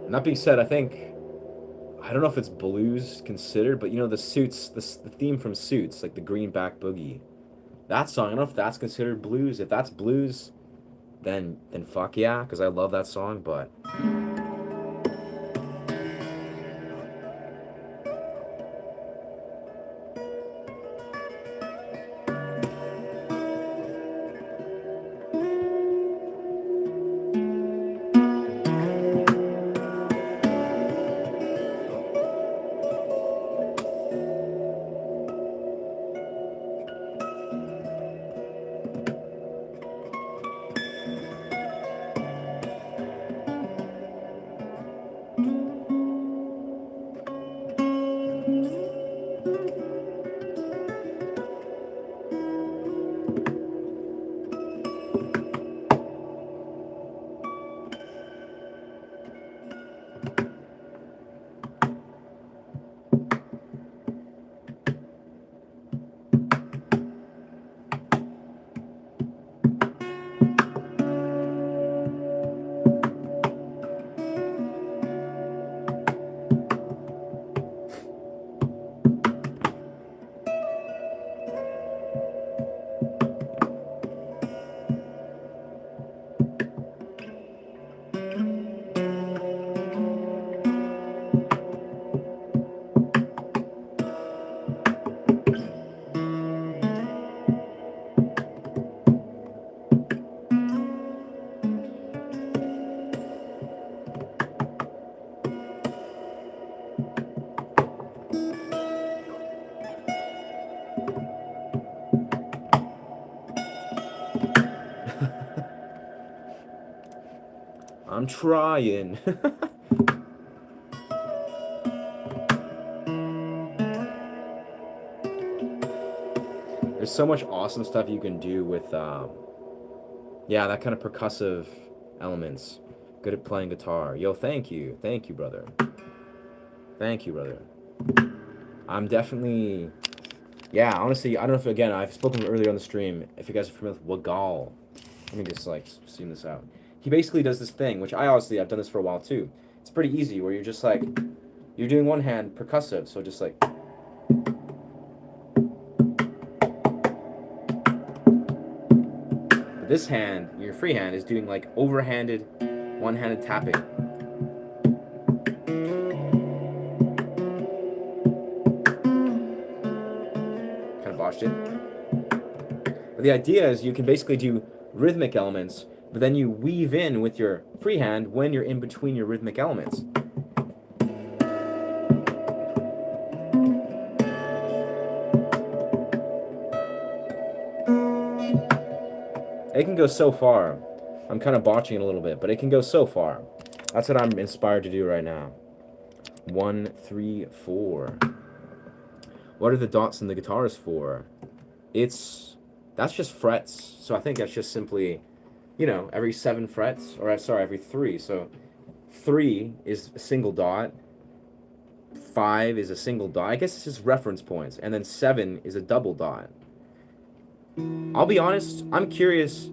A: And that being said, I don't know if it's blues considered, but you know the Suits, the theme from Suits, like the Greenback Boogie. That song, I don't know if that's considered blues. If that's blues, then fuck yeah, because I love that song, but... I'm trying. There's so much awesome stuff you can do with, yeah, that kind of percussive elements. Good at playing guitar. Yo, thank you, brother. Thank you, brother. I'm definitely, yeah. Honestly, I don't know if again I've spoken earlier on the stream. If you guys are familiar with Wagal, let me just like zoom this out. He basically does this thing, which I've done this for a while too. It's pretty easy, where you're just like, you're doing one hand percussive, so just like. But this hand, your free hand, is doing like overhanded, one-handed tapping. Kind of botched it. But the idea is you can basically do rhythmic elements, but then you weave in with your free hand when you're in between your rhythmic elements. It can go so far. I'm kind of botching it a little bit, but it can go so far. That's what I'm inspired to do right now. 1, 3, 4. What are the dots in the guitars for? That's just frets. So I think that's just simply, you know, every 7 frets, or sorry, every 3. So 3 is a single dot. 5 is a single dot. I guess it's just reference points. And then 7 is a double dot. I'll be honest, I'm curious.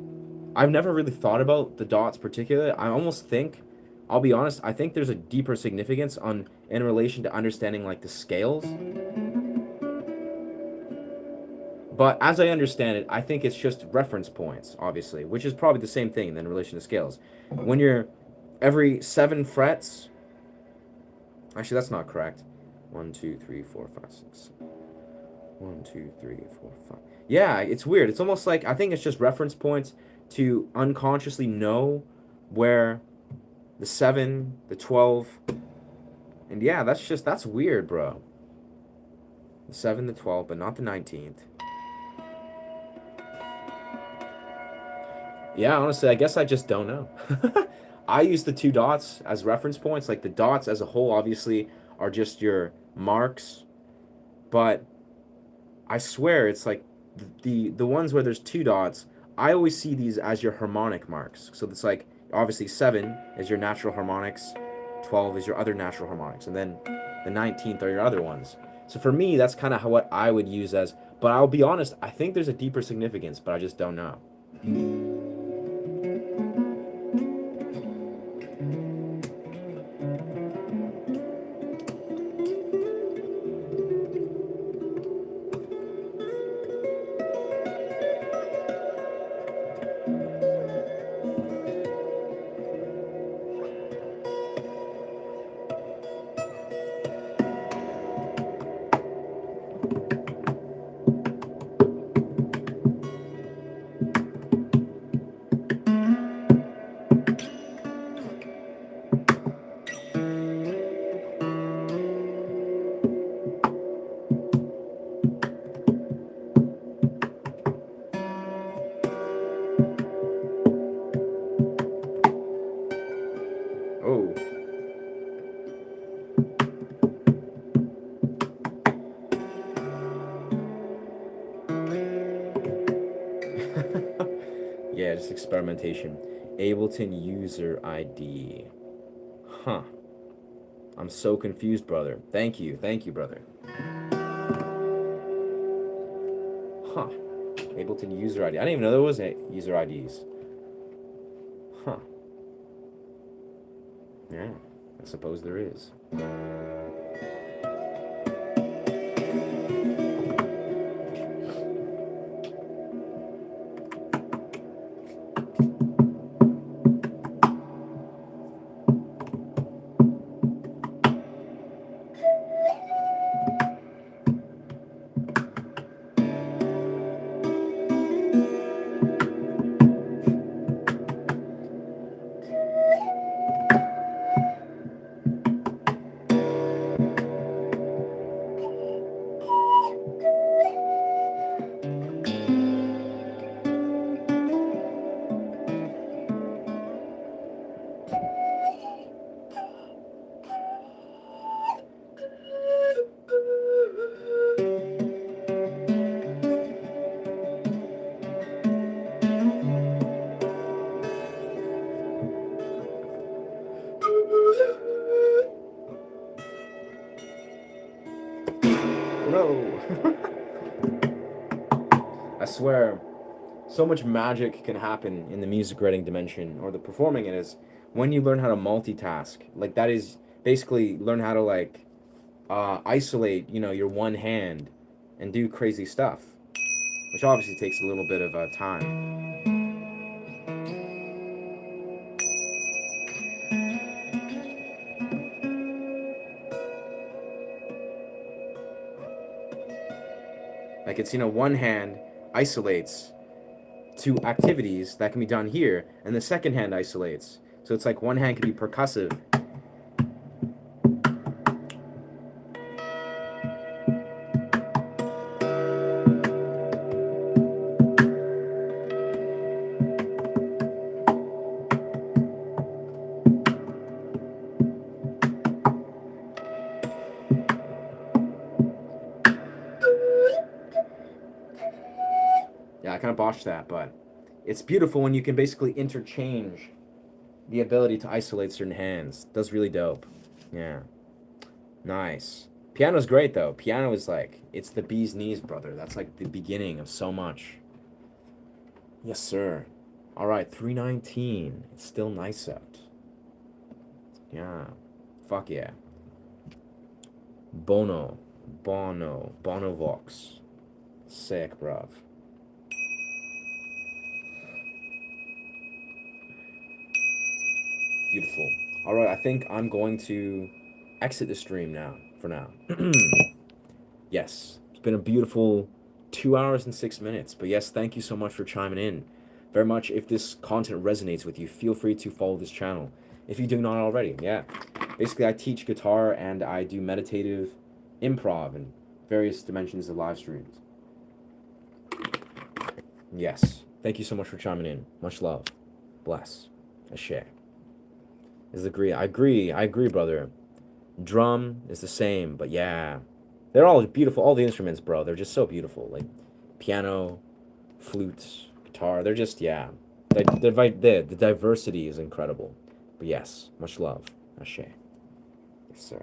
A: I've never really thought about the dots particularly. I almost think, I'll be honest, I think there's a deeper significance in relation to understanding like the scales. But as I understand it, I think it's just reference points, obviously, which is probably the same thing in relation to scales. When you're every 7 frets, actually that's not correct. 1, 2, 3, 4, 5, 6. 1, 2, 3, 4, 5. Yeah, it's weird. It's almost like, I think it's just reference points to unconsciously know where the 7, the 12, and yeah, that's weird, bro. The 7, the 12, but not the 19th. Yeah, honestly, I guess I just don't know. I use the 2 dots as reference points. Like the dots as a whole, obviously, are just your marks, but I swear it's like the ones where there's 2 dots, I always see these as your harmonic marks. So it's like, obviously 7 is your natural harmonics, 12 is your other natural harmonics, and then the 19th are your other ones. So for me, that's kind of what I would use as, but I'll be honest, I think there's a deeper significance, but I just don't know. Oh. Yeah, just experimentation. Ableton user ID. Huh. I'm so confused, brother. Thank you, brother. Huh. Ableton user ID. I didn't even know there was user IDs. Huh. Yeah, I suppose there is. No. I swear, so much magic can happen in the music writing dimension, or the performing it is, when you learn how to multitask. Like, that is basically learn how to, like, isolate, your one hand and do crazy stuff, which obviously takes a little bit of time. Like, it's, one hand isolates to activities that can be done here, and the second hand isolates. So it's like one hand can be percussive. Yeah, I kind of botched that, but it's beautiful when you can basically interchange the ability to isolate certain hands. That's really dope. Yeah. Nice. Piano's great, though. Piano is like, it's the bee's knees, brother. That's like the beginning of so much. Yes, sir. All right, 319. It's still nice out. Yeah. Fuck yeah. Bono. Bono Vox. Sick, bruv. Beautiful. All right, I think I'm going to exit the stream now, for now. Yes, it's been a beautiful 2 hours and 6 minutes. But yes, thank you so much for chiming in. Very much. If this content resonates with you, feel free to follow this channel if you do not already. Yeah. Basically, I teach guitar and I do meditative improv and various dimensions of live streams. Yes. Thank you so much for chiming in. Much love. Bless. Ashe. I agree, brother. Drum is the same, but yeah. They're all beautiful. All the instruments, bro, they're just so beautiful. Like piano, flute, guitar. They're just, yeah. The diversity is incredible. But yes, much love. Ashe. Yes, sir.